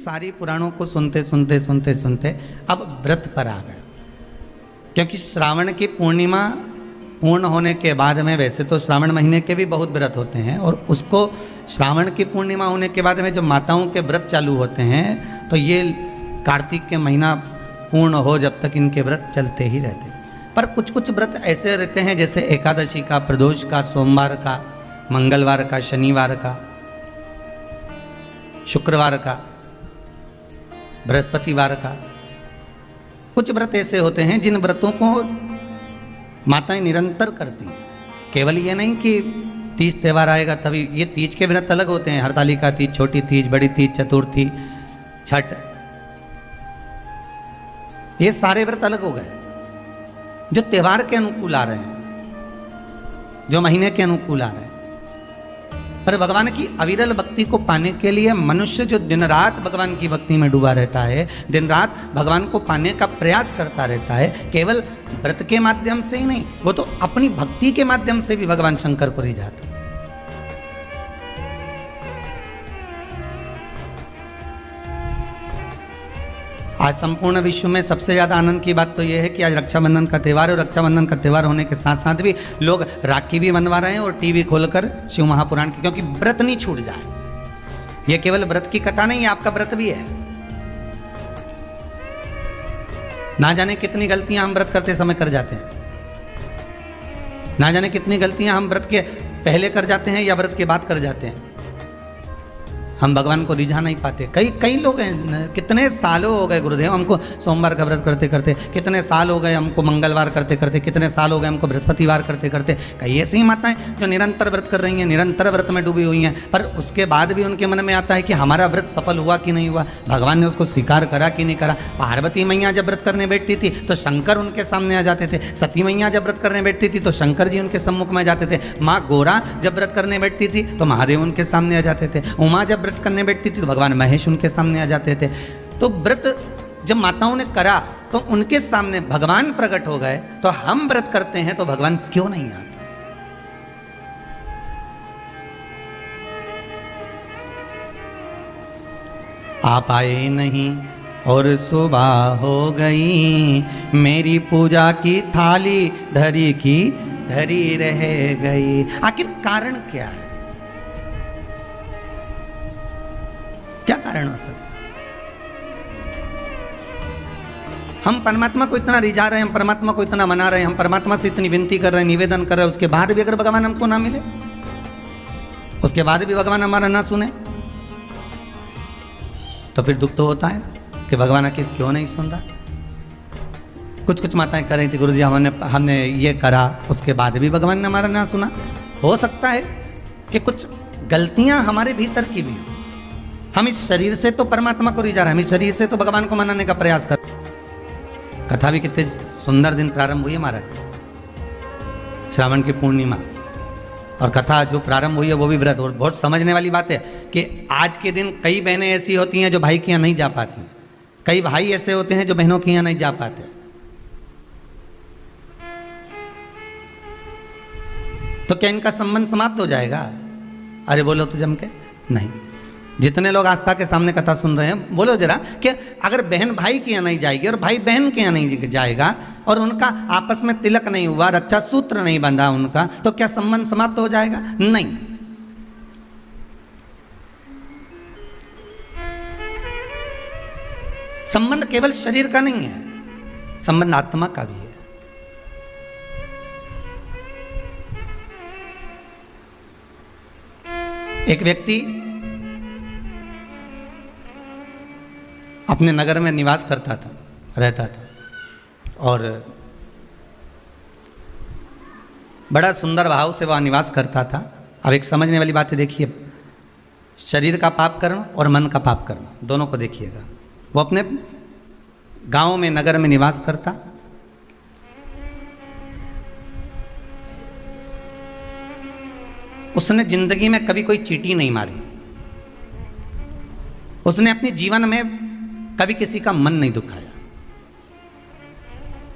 सारी पुराणों को सुनते सुनते सुनते सुनते अब व्रत पर आ गए, क्योंकि श्रावण की पूर्णिमा पूर्ण होने के बाद में, वैसे तो श्रावण महीने के भी बहुत व्रत होते हैं, और उसको श्रावण की पूर्णिमा होने के बाद में जो माताओं के व्रत चालू होते हैं, तो ये कार्तिक के महीना पूर्ण हो जब तक इनके व्रत चलते ही रहते हैं। पर कुछ कुछ व्रत ऐसे रहते हैं, जैसे एकादशी का, प्रदोष का, सोमवार का, मंगलवार का, शनिवार का, शुक्रवार का, बृहस्पतिवार का। कुछ व्रत ऐसे होते हैं जिन व्रतों को माताएं निरंतर करती हैं। केवल ये नहीं कि तीज त्यौहार आएगा तभी, ये तीज के व्रत अलग होते हैं, हरतालिका तीज, छोटी तीज, बड़ी तीज, चतुर्थी, छठ, ये सारे व्रत अलग हो गए जो त्यौहार के अनुकूल आ रहे हैं, जो महीने के अनुकूल आ रहे हैं। पर भगवान की अविरल भक्ति को पाने के लिए मनुष्य जो दिन रात भगवान की भक्ति में डूबा रहता है, दिन रात भगवान को पाने का प्रयास करता रहता है, केवल व्रत के माध्यम से ही नहीं, वो तो अपनी भक्ति के माध्यम से भी भगवान शंकर को रिझाते हैं। आज संपूर्ण विश्व में सबसे ज्यादा आनंद की बात तो यह है कि आज रक्षाबंधन का त्यौहार है, और रक्षाबंधन का त्यौहार होने के साथ साथ भी लोग राखी भी बंधवा रहे हैं और टीवी खोलकर शिव महापुराण की, क्योंकि व्रत नहीं छूट जाए। यह केवल व्रत की कथा नहीं है, आपका व्रत भी है। ना जाने कितनी गलतियां हम व्रत करते समय कर जाते हैं, ना जाने कितनी गलतियां हम व्रत के पहले कर जाते हैं या व्रत के बाद कर जाते हैं। हम भगवान को रिझा नहीं पाते। कई लोग हैं, कितने सालों हो गए गुरुदेव हमको सोमवार का व्रत करते करते, कितने साल हो गए हमको मंगलवार करते करते, कितने साल हो गए हमको बृहस्पतिवार करते करते। कई ऐसी माताएं जो निरंतर व्रत कर रही हैं, निरंतर व्रत में डूबी हुई हैं, पर उसके बाद भी उनके मन में आता है कि हमारा व्रत सफल हुआ कि नहीं हुआ, भगवान ने उसको स्वीकार करा कि नहीं करा। पार्वती मैया जब व्रत करने बैठती थी तो शंकर उनके सामने आ जाते थे, सती मैया जब व्रत करने बैठती थी तो शंकर जी उनके सम्मुख में आ जाते थे, माँ गोरा जब व्रत करने बैठती थी तो महादेव उनके सामने आ जाते थे, उमा जब व्रत करने बैठती थी तो भगवान महेश उनके सामने आ जाते थे। तो व्रत जब माताओं ने करा तो उनके सामने भगवान प्रकट हो गए। तो हम व्रत करते हैं तो भगवान क्यों नहीं आते? आप आए नहीं और सुबह हो गई, मेरी पूजा की थाली धरी की धरी रह गई। आखिर कारण क्या है? क्या कारण हो सकता? हम परमात्मा को इतना रिझा रहे हैं, हम परमात्मा को इतना मना रहे हैं, हम परमात्मा से इतनी विनती कर रहे हैं, निवेदन कर रहे हैं, उसके बाद भी अगर भगवान हमको ना मिले, उसके बाद भी भगवान हमारा ना सुने, तो फिर दुख तो होता है कि भगवान आखिर क्यों नहीं सुन रहा। कुछ माताएं कर रही थी, गुरुजी हमने ये करा, उसके बाद भी भगवान ने हमारा ना सुना। हो सकता है कि कुछ गलतियां हमारे भीतर की भी हो। हम इस शरीर से तो परमात्मा को रिझा रहे हैं, हम इस शरीर से तो भगवान को मनाने का प्रयास कर। कथा भी कितने सुंदर दिन प्रारंभ हुई है महाराज, श्रावण की पूर्णिमा, और कथा जो प्रारंभ हुई है वो भी व्रत। और बहुत समझने वाली बात है कि आज के दिन कई बहनें ऐसी होती हैं जो भाई के यहाँ नहीं जा पाती, कई भाई ऐसे होते हैं जो बहनों के यहाँ नहीं जा पाते। तो क्या इनका संबंध समाप्त हो जाएगा? अरे बोलो तो जम के नहीं। जितने लोग आस्था के सामने कथा सुन रहे हैं, बोलो जरा कि अगर बहन भाई के यहाँ नहीं जाएगी और भाई बहन के यहाँ नहीं जाएगा, और उनका आपस में तिलक नहीं हुआ, रक्षा सूत्र नहीं बंधा उनका, तो क्या संबंध समाप्त हो जाएगा? नहीं। संबंध केवल शरीर का नहीं है, संबंध आत्मा का भी है। एक व्यक्ति अपने नगर में निवास करता था, रहता था, और बड़ा सुंदर भाव से वह निवास करता था। अब एक समझने वाली बात है, देखिए, शरीर का पाप कर्म और मन का पाप कर्म दोनों को देखिएगा। वो अपने गांव में, नगर में निवास करता, उसने जिंदगी में कभी कोई चींटी नहीं मारी, उसने अपने जीवन में कभी किसी का मन नहीं दुखाया,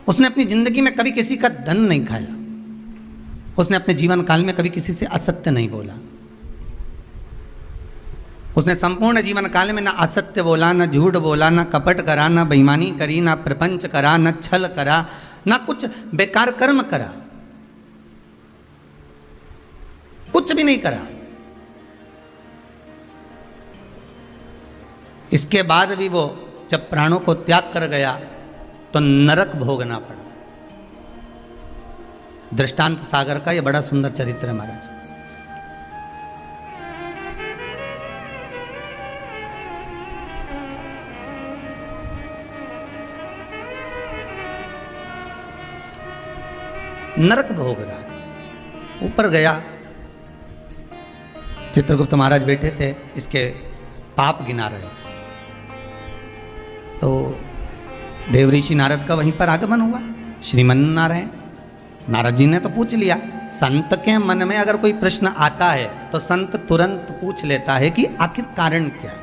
उसने अपनी जिंदगी में कभी किसी का धन नहीं खाया, उसने अपने जीवन काल में कभी किसी से असत्य नहीं बोला। उसने संपूर्ण जीवन काल में ना असत्य बोला, ना झूठ बोला, ना कपट करा, ना बेईमानी करी, ना प्रपंच करा, ना छल करा, ना कुछ बेकार कर्म करा, कुछ भी नहीं करा। इसके बाद भी वो जब प्राणों को त्याग कर गया तो नरक भोगना पड़ा। दृष्टांत सागर का यह बड़ा सुंदर चरित्र है महाराज। नरक भोग रहा है। ऊपर गया, चित्रगुप्त महाराज बैठे थे, इसके पाप गिना रहे थे। तो देवऋषि नारद का वहीं पर आगमन हुआ। श्रीमन नारायण, नारद जी ने तो पूछ लिया। संत के मन में अगर कोई प्रश्न आता है तो संत तुरंत पूछ लेता है कि आखिर कारण क्या है।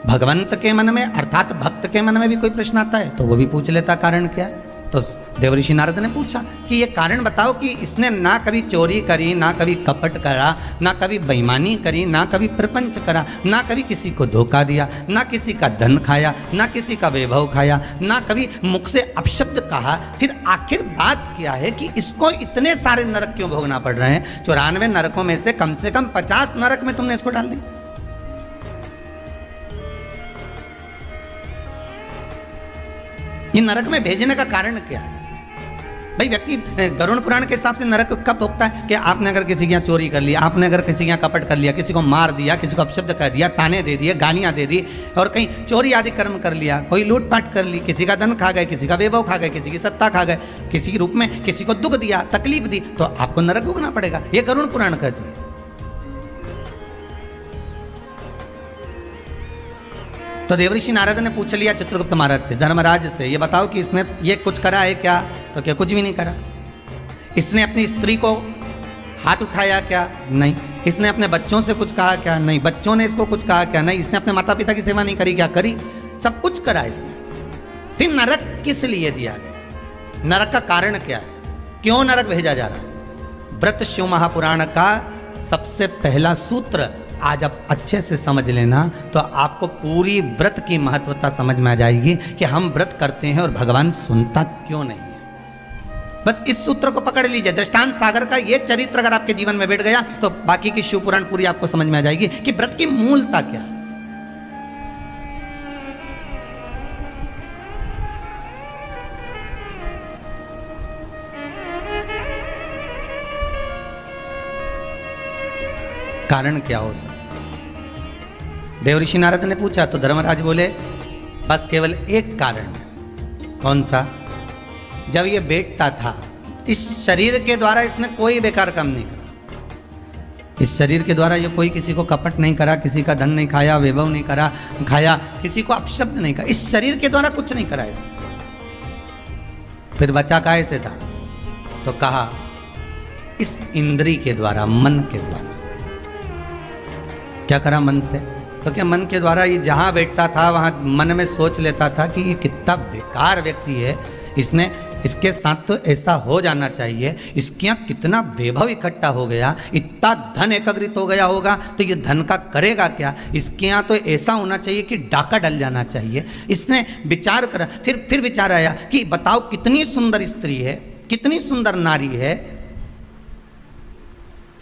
भगवंत के मन में अर्थात भक्त के मन में भी कोई प्रश्न आता है तो वो भी पूछ लेता कारण क्या है। तो देवऋषि नारद ने पूछा कि ये कारण बताओ कि इसने ना कभी चोरी करी, ना कभी कपट करा, ना कभी बेईमानी करी, ना कभी प्रपंच करा, ना कभी किसी को धोखा दिया, ना किसी का धन खाया, ना किसी का वैभव खाया, ना कभी मुख से अपशब्द कहा। फिर आखिर बात क्या है कि इसको इतने सारे नरक क्यों भोगना पड़ रहे हैं? 94 नरकों में से कम 50 नरक में तुमने इसको डाल दी। ये नरक में भेजने का कारण क्या है? भाई व्यक्ति गरुड़ पुराण के हिसाब से नरक कब भोगता है कि आपने अगर किसी के यहाँ चोरी कर लिया, आपने अगर किसी के यहाँ कपट कर लिया, किसी को मार दिया, किसी को अपशब्द कर दिया, ताने दे दिए, गालियां दे दी और कहीं चोरी आदि कर्म कर लिया, कोई लूटपाट कर ली, किसी का धन खा गए, किसी का वैभव खा गए, किसी की सत्ता खा गए, किसी के रूप में किसी को दुख दिया, तकलीफ दी, तो आपको नरक भोगना पड़ेगा। ये गरुड़ पुराण कहती है। तो देवऋषि नारद ने पूछ लिया चित्रगुप्त महाराज से, धर्मराज से, ये बताओ कि इसने ये कुछ करा है क्या? तो क्या कुछ भी नहीं करा। इसने अपनी स्त्री को हाथ उठाया क्या? नहीं। इसने अपने बच्चों से कुछ कहा क्या? नहीं। बच्चों ने इसको कुछ कहा क्या? नहीं। इसने अपने माता पिता की सेवा नहीं करी क्या? करी। सब कुछ करा इसने। फिर नरक किस लिए दिया गया? नरक का कारण क्या है? क्यों नरक भेजा जा रहा है? व्रत शिव महापुराण का सबसे पहला सूत्र आज आप अच्छे से समझ लेना तो आपको पूरी व्रत की महत्वता समझ में आ जाएगी कि हम व्रत करते हैं और भगवान सुनता क्यों नहीं है। बस इस सूत्र को पकड़ लीजिए। दृष्टांत सागर का ये चरित्र अगर आपके जीवन में बैठ गया तो बाकी की शिव पुराण पूरी आपको समझ में आ जाएगी कि व्रत की मूलता क्या है। कारण क्या हो सकता? देवऋषि नारद ने पूछा तो धर्मराज बोले बस केवल एक कारण है। कौन सा? जब ये बैठता था इस शरीर के द्वारा इसने कोई बेकार काम नहीं करा। इस शरीर के द्वारा ये कोई किसी को कपट नहीं करा, किसी का धन नहीं खाया, वैभव नहीं करा खाया, किसी को अपशब्द नहीं करा। इस शरीर के द्वारा कुछ नहीं करा इसने। फिर बचा काहे से था? तो कहा इस इंद्री के द्वारा, मन के द्वारा। क्या करा मन से? तो क्या मन के द्वारा ये जहां बैठता था वहां मन में सोच लेता था कि ये कितना बेकार व्यक्ति है, इसने इसके साथ तो ऐसा हो जाना चाहिए, इसके यहाँ कितना वैभव इकट्ठा हो गया, इतना धन एकत्रित हो गया होगा तो ये धन का करेगा क्या, इसके यहाँ तो ऐसा होना चाहिए कि डाका डल जाना चाहिए। इसने विचार करा। फिर विचार आया कि बताओ कितनी सुंदर स्त्री है, कितनी सुंदर नारी है,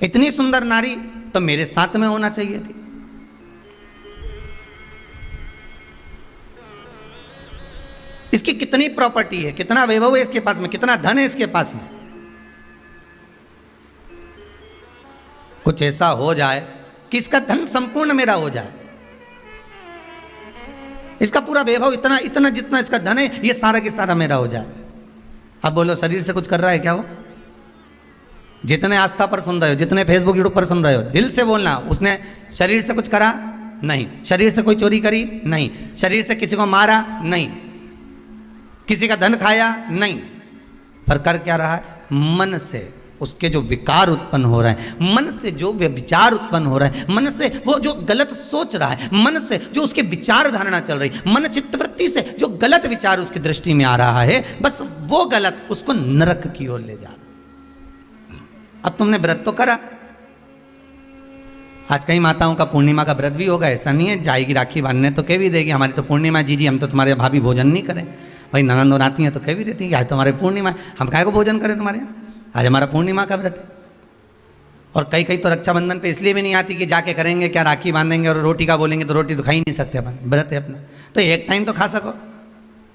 इतनी सुंदर नारी तो मेरे साथ में होना चाहिए थी। इसकी कितनी प्रॉपर्टी है, कितना वैभव है इसके पास में, कितना धन है इसके पास में। कुछ ऐसा हो जाए कि इसका धन संपूर्ण मेरा हो जाए, इसका पूरा वैभव इतना इतना जितना इसका धन है ये सारा के सारा मेरा हो जाए। अब बोलो शरीर से कुछ कर रहा है क्या वो? जितने आस्था पर सुन रहे हो, जितने फेसबुक यूट्यूब पर सुन रहे हो, दिल से बोलना, उसने शरीर से कुछ करा? नहीं। शरीर से कोई चोरी करी? नहीं। शरीर से किसी को मारा? नहीं। किसी का धन खाया? नहीं। पर कर क्या रहा है? मन से उसके जो विकार उत्पन्न हो रहे हैं, मन से जो विचार उत्पन्न हो रहे हैं, मन से वो जो गलत सोच रहा है, मन से जो उसके विचार धारणा चल रही, मन चित्तवृत्ति से जो गलत विचार उसकी दृष्टि में आ रहा है, बस वो गलत उसको नरक की ओर ले जा रहा। अब तुमने व्रत तो करा, आज कई माताओं का पूर्णिमा का व्रत भी होगा, ऐसा नहीं है, जाएगी राखी बांधने तो कह भी देगी हमारी तो पूर्णिमा जी हम तो तुम्हारे भाभी भोजन नहीं करें। भाई ननंद और आती हैं तो कह भी देती हैं कि आज तो हमारे पूर्णिमा है, हम काहे को भोजन करें तुम्हारे यहाँ, आज हमारा पूर्णिमा का व्रत है। और कई कई तो रक्षाबंधन पे इसलिए भी नहीं आती कि जाके करेंगे क्या, राखी बांधेंगे और रोटी का बोलेंगे तो रोटी तो खा ही नहीं सकते अपन, व्रत है अपना, तो एक टाइम तो खा सको।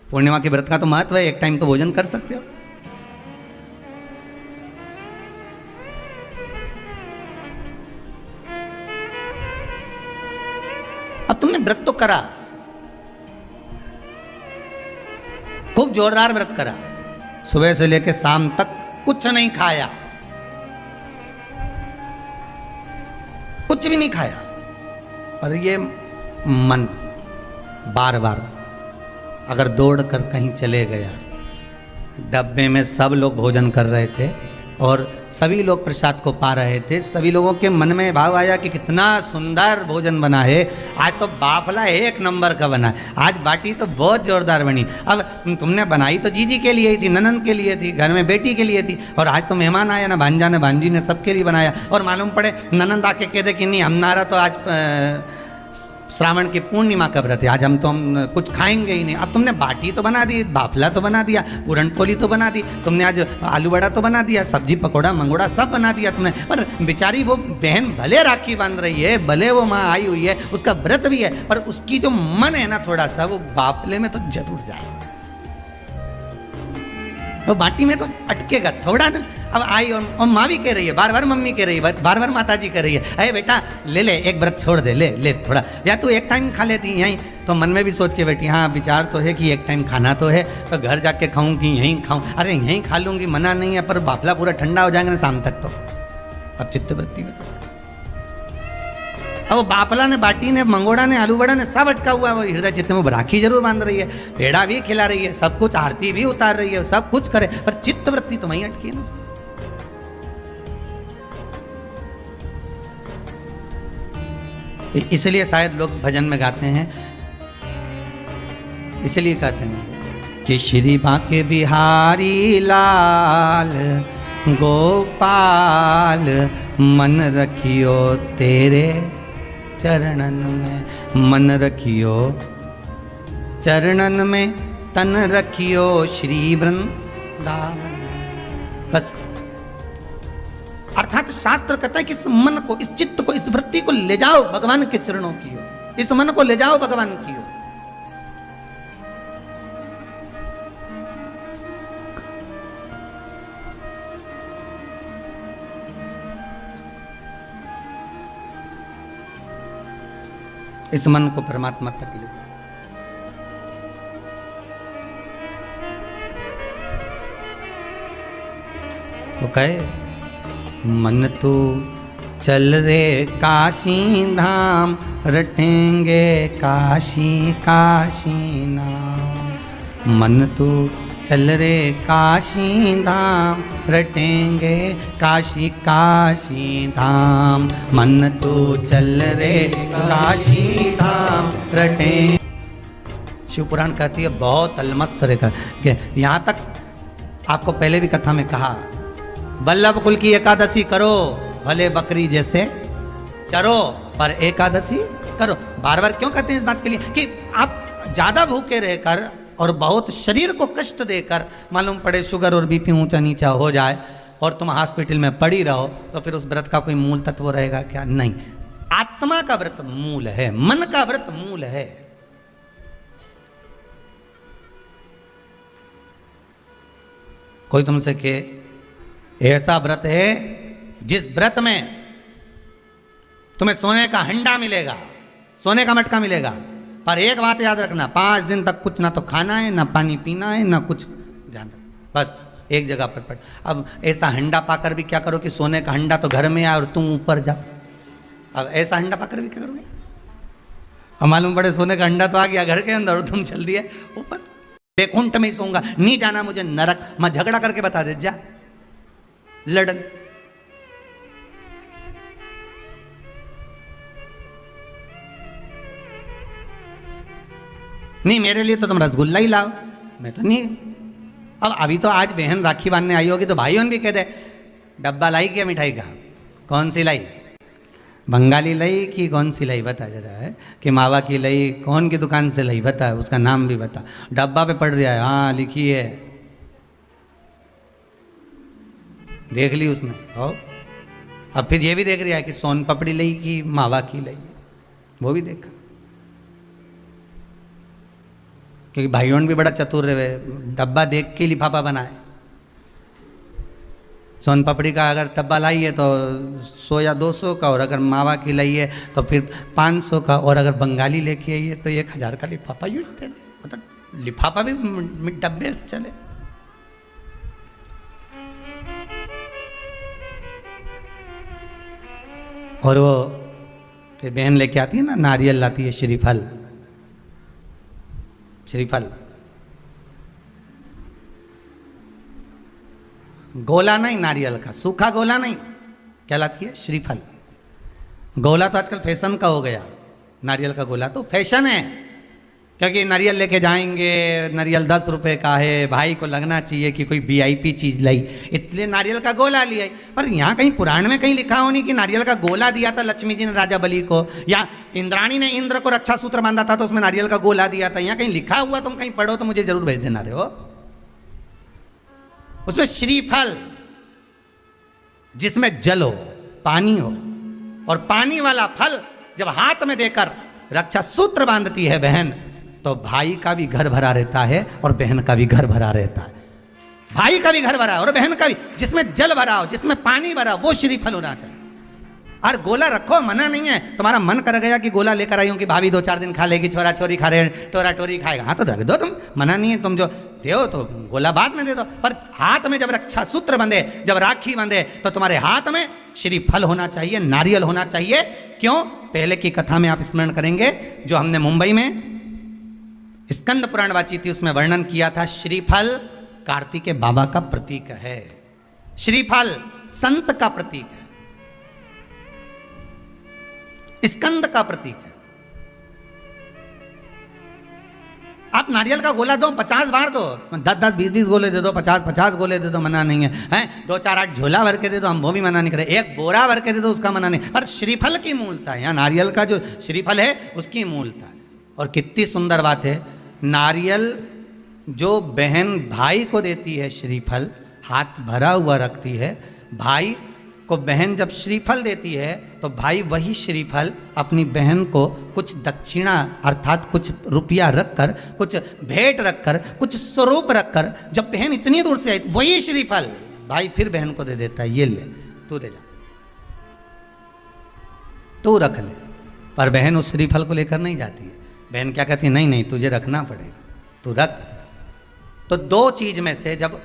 पूर्णिमा के व्रत का तो महत्व है, एक टाइम तो भोजन कर सकते हो। अब तुमने व्रत तो करा, खूब जोरदार व्रत करा, सुबह से लेकर शाम तक कुछ नहीं खाया, कुछ भी नहीं खाया, और ये मन बार बार अगर दौड़ कर कहीं चले गया, डब्बे में सब लोग भोजन कर रहे थे और सभी लोग प्रसाद को पा रहे थे, सभी लोगों के मन में भाव आया कि कितना सुंदर भोजन बना है, आज तो बाफला एक नंबर का बना है, आज बाटी तो बहुत जोरदार बनी। अब तुमने बनाई तो जीजी के लिए ही थी, ननंद के लिए थी, घर में बेटी के लिए थी, और आज तो मेहमान आया ना, भांजा ने भांजी ने सबके लिए बनाया, और मालूम पड़े ननंद आके कह दे कि नहीं हमारा तो आज श्रावण की पूर्णिमा का व्रत है, आज हम कुछ खाएंगे ही नहीं। अब तुमने बाटी तो बना दी, बाफला तो बना दिया, पूरन पोली तो बना दी, तुमने आज आलू बड़ा तो बना दिया, सब्जी पकौड़ा मंगोड़ा सब बना दिया तुमने, पर बेचारी वो बहन भले राखी बांध रही है, भले वो माँ आई हुई है, उसका व्रत भी है, पर उसकी जो मन है ना थोड़ा सा वो बाफले में तो जरूर जाए, वो बाटी में तो अटकेगा थोड़ा ना। अब आई और माँ भी कह रही है, बार बार मम्मी कह रही है, बार बार माता जी कह रही है, अरे बेटा ले ले एक व्रत छोड़ दे, ले ले थोड़ा, या तू एक टाइम खा लेती यहीं, तो मन में भी सोच के बैठी हाँ विचार तो है कि एक टाइम खाना तो है, तो घर जाके खाऊं कि यहीं खाऊं, अरे यहीं खा लूंगी मना नहीं है, पर बाफला पूरा ठंडा हो जाएगा ना शाम तक, तो अब चित्तवृत्ति में अब वो बाफला ने बाटी ने मंगोड़ा ने आलू बड़ा ने सब अटका हुआ है, वो हृदय चित्त में राखी जरूर बांध रही है, पेड़ा भी खिला रही है, सब कुछ आरती भी उतार रही है, सब कुछ करे, पर चित्तवृत्ति तो वहीं अटकी है ना। इसलिए शायद लोग भजन में गाते हैं, इसलिए कहते हैं कि श्री बांके बिहारी लाल गोपाल मन रखियो तेरे चरणन में, मन रखियो चरणन में, तन रखियो श्री वृंदावन। बस अर्थात शास्त्र कहता है कि इस मन को, इस चित्त को, इस वृत्ति को ले जाओ भगवान के चरणों की ओर, इस मन को ले जाओ भगवान की ओर। इस मन को परमात्मा तक ले, वो कहे मन तो चल रे काशी धाम, रटेंगे काशी काशी नाम, मन तो चल रे काशी धाम, रटेंगे काशी काशी धाम, मन तो चल रे काशी धाम रटें। शिव पुराण कहती है बहुत अलमस्त रेखा, यहाँ तक आपको पहले भी कथा में कहा, वल्लभ कुल की एकादशी करो, भले बकरी जैसे चरो, पर एकादशी करो। बार बार क्यों कहते हैं इस बात के लिए कि आप ज्यादा भूखे रहकर और बहुत शरीर को कष्ट देकर, मालूम पड़े शुगर और बीपी ऊंचा नीचा हो जाए और तुम हॉस्पिटल में पड़ी रहो, तो फिर उस व्रत का कोई मूल तत्व रहेगा क्या? नहीं। आत्मा का व्रत मूल है, मन का व्रत मूल है। कोई तुमसे कहे ऐसा व्रत है जिस व्रत में तुम्हें सोने का हंडा मिलेगा, सोने का मटका मिलेगा, पर एक बात याद रखना, 5 दिन तक कुछ ना तो खाना है, ना पानी पीना है, ना कुछ ध्यान रखना, बस एक जगह पर पड़। अब ऐसा हंडा पाकर भी क्या करो कि सोने का हंडा तो घर में आए और तुम ऊपर जाओ। अब ऐसा हंडा पाकर भी क्या करोगे? अब मालूम पड़े सोने का हंडा तो आ गया घर के अंदर और तुम चल दिए ऊपर, बैकुंठ में ही सोऊंगा, नहीं जाना मुझे नरक, मैं झगड़ा करके बता दे, जा लड़न। नहीं मेरे लिए तो तुम रसगुल्ला ही लाओ, मैं तो नहीं। अब अभी तो आज बहन राखी बांधने आई होगी तो भाइयों भी कह दे डब्बा लाई क्या मिठाई का, कौन सी लाई? बंगाली लई की कौन सी लई बता जरा है कि मावा की लई कौन की दुकान से लई बता, उसका नाम भी बता। डब्बा पे पड़ रहा है, हाँ लिखी है, देख ली उसने। और अब फिर ये भी देख रहा है कि सोन पपड़ी लई की मावा की लई, वो भी देखा। क्योंकि भाइयों भी बड़ा चतुर रहे, डब्बा देख के लिफाफा बनाए। सोन पपड़ी का अगर डब्बा लाई है तो 100 या 200 का, और अगर मावा की लाई है तो फिर 500 का, और अगर बंगाली लेके आई है तो 1000 का लिफाफा यूज दे दे। मतलब लिफाफा भी डब्बे से चले। और वो फिर बहन लेके आती है ना, नारियल लाती है, श्रीफल, श्रीफल गोला नहीं, नारियल का सूखा गोला नहीं, क्या लाती है? श्रीफल। गोला तो आजकल फैशन का हो गया, नारियल का गोला तो फैशन है, क्योंकि नारियल लेके जाएंगे, नारियल 10 रुपए का है, भाई को लगना चाहिए कि कोई VIP चीज लाई, इसलिए नारियल का गोला लिया। पर यहाँ कहीं पुराण में कहीं लिखा हो नहीं कि नारियल का गोला दिया था लक्ष्मी जी ने राजा बलि को, या इंद्राणी ने इंद्र को रक्षा सूत्र बांधा था तो उसमें नारियल का गोला दिया था। यहाँ कहीं लिखा हुआ तुम कहीं पढ़ो तो मुझे जरूर भेज देना रे हो। उसमें श्रीफल, जिसमें जल हो, पानी हो, और पानी वाला फल जब हाथ में देकर रक्षा सूत्र बांधती है बहन, तो भाई का भी घर भरा रहता है और बहन का भी घर भरा रहता है। भाई का भी घर भरा और बहन का भी, जिसमें जल भरा हो, जिसमें पानी भरा हो, वो श्रीफल होना चाहिए। और गोला रखो, मना नहीं है। तुम्हारा मन कर गया कि गोला लेकर आई हूं कि भाभी 2-4 दिन खा लेगी, छोरा छोरी खा रहे, टोरा टोरी खाएगा, हाँ तो रख दो, तुम मना नहीं है। तुम जो दो तो गोला बाद में दे दो, पर हाथ में जब रक्षा सूत्र बंधे, जब राखी बंधे, तो तुम्हारे हाथ में श्रीफल होना चाहिए, नारियल होना चाहिए। क्यों? पहले की कथा में आप स्मरण करेंगे, जो हमने मुंबई में स्कंद पुराण वाची थी, उसमें वर्णन किया था। श्रीफल कार्तिकेय बाबा का प्रतीक है, श्रीफल संत का प्रतीक है, स्कंद का प्रतीक है। आप नारियल का गोला दो, 50 बार दो, 10-10, 20-20 गोले दे दो, 50-50 गोले दे दो, मना नहीं है, हैं? 2-4-8 झोला भर के दे दो, हम वो भी मना नहीं करे, 1 बोरा भर के दे दो, उसका मना नहीं। पर श्रीफल की मूलता है, यहाँ नारियल का जो श्रीफल है उसकी मूलता है। और कितनी सुंदर बात है, नारियल जो बहन भाई को देती है, श्रीफल हाथ भरा हुआ रखती है, भाई को बहन जब श्रीफल देती है तो भाई वही श्रीफल अपनी बहन को कुछ दक्षिणा अर्थात कुछ रुपया रखकर, कुछ भेंट रखकर, कुछ स्वरूप रखकर, जब बहन इतनी दूर से आई वही श्रीफल भाई फिर बहन को दे देता है, ये ले तू दे जा, तू रख ले। पर बहन उस श्रीफल को लेकर नहीं जाती है। बहन क्या कहती है? नहीं नहीं तुझे रखना पड़ेगा, तू रख। तो 2 चीज में से जब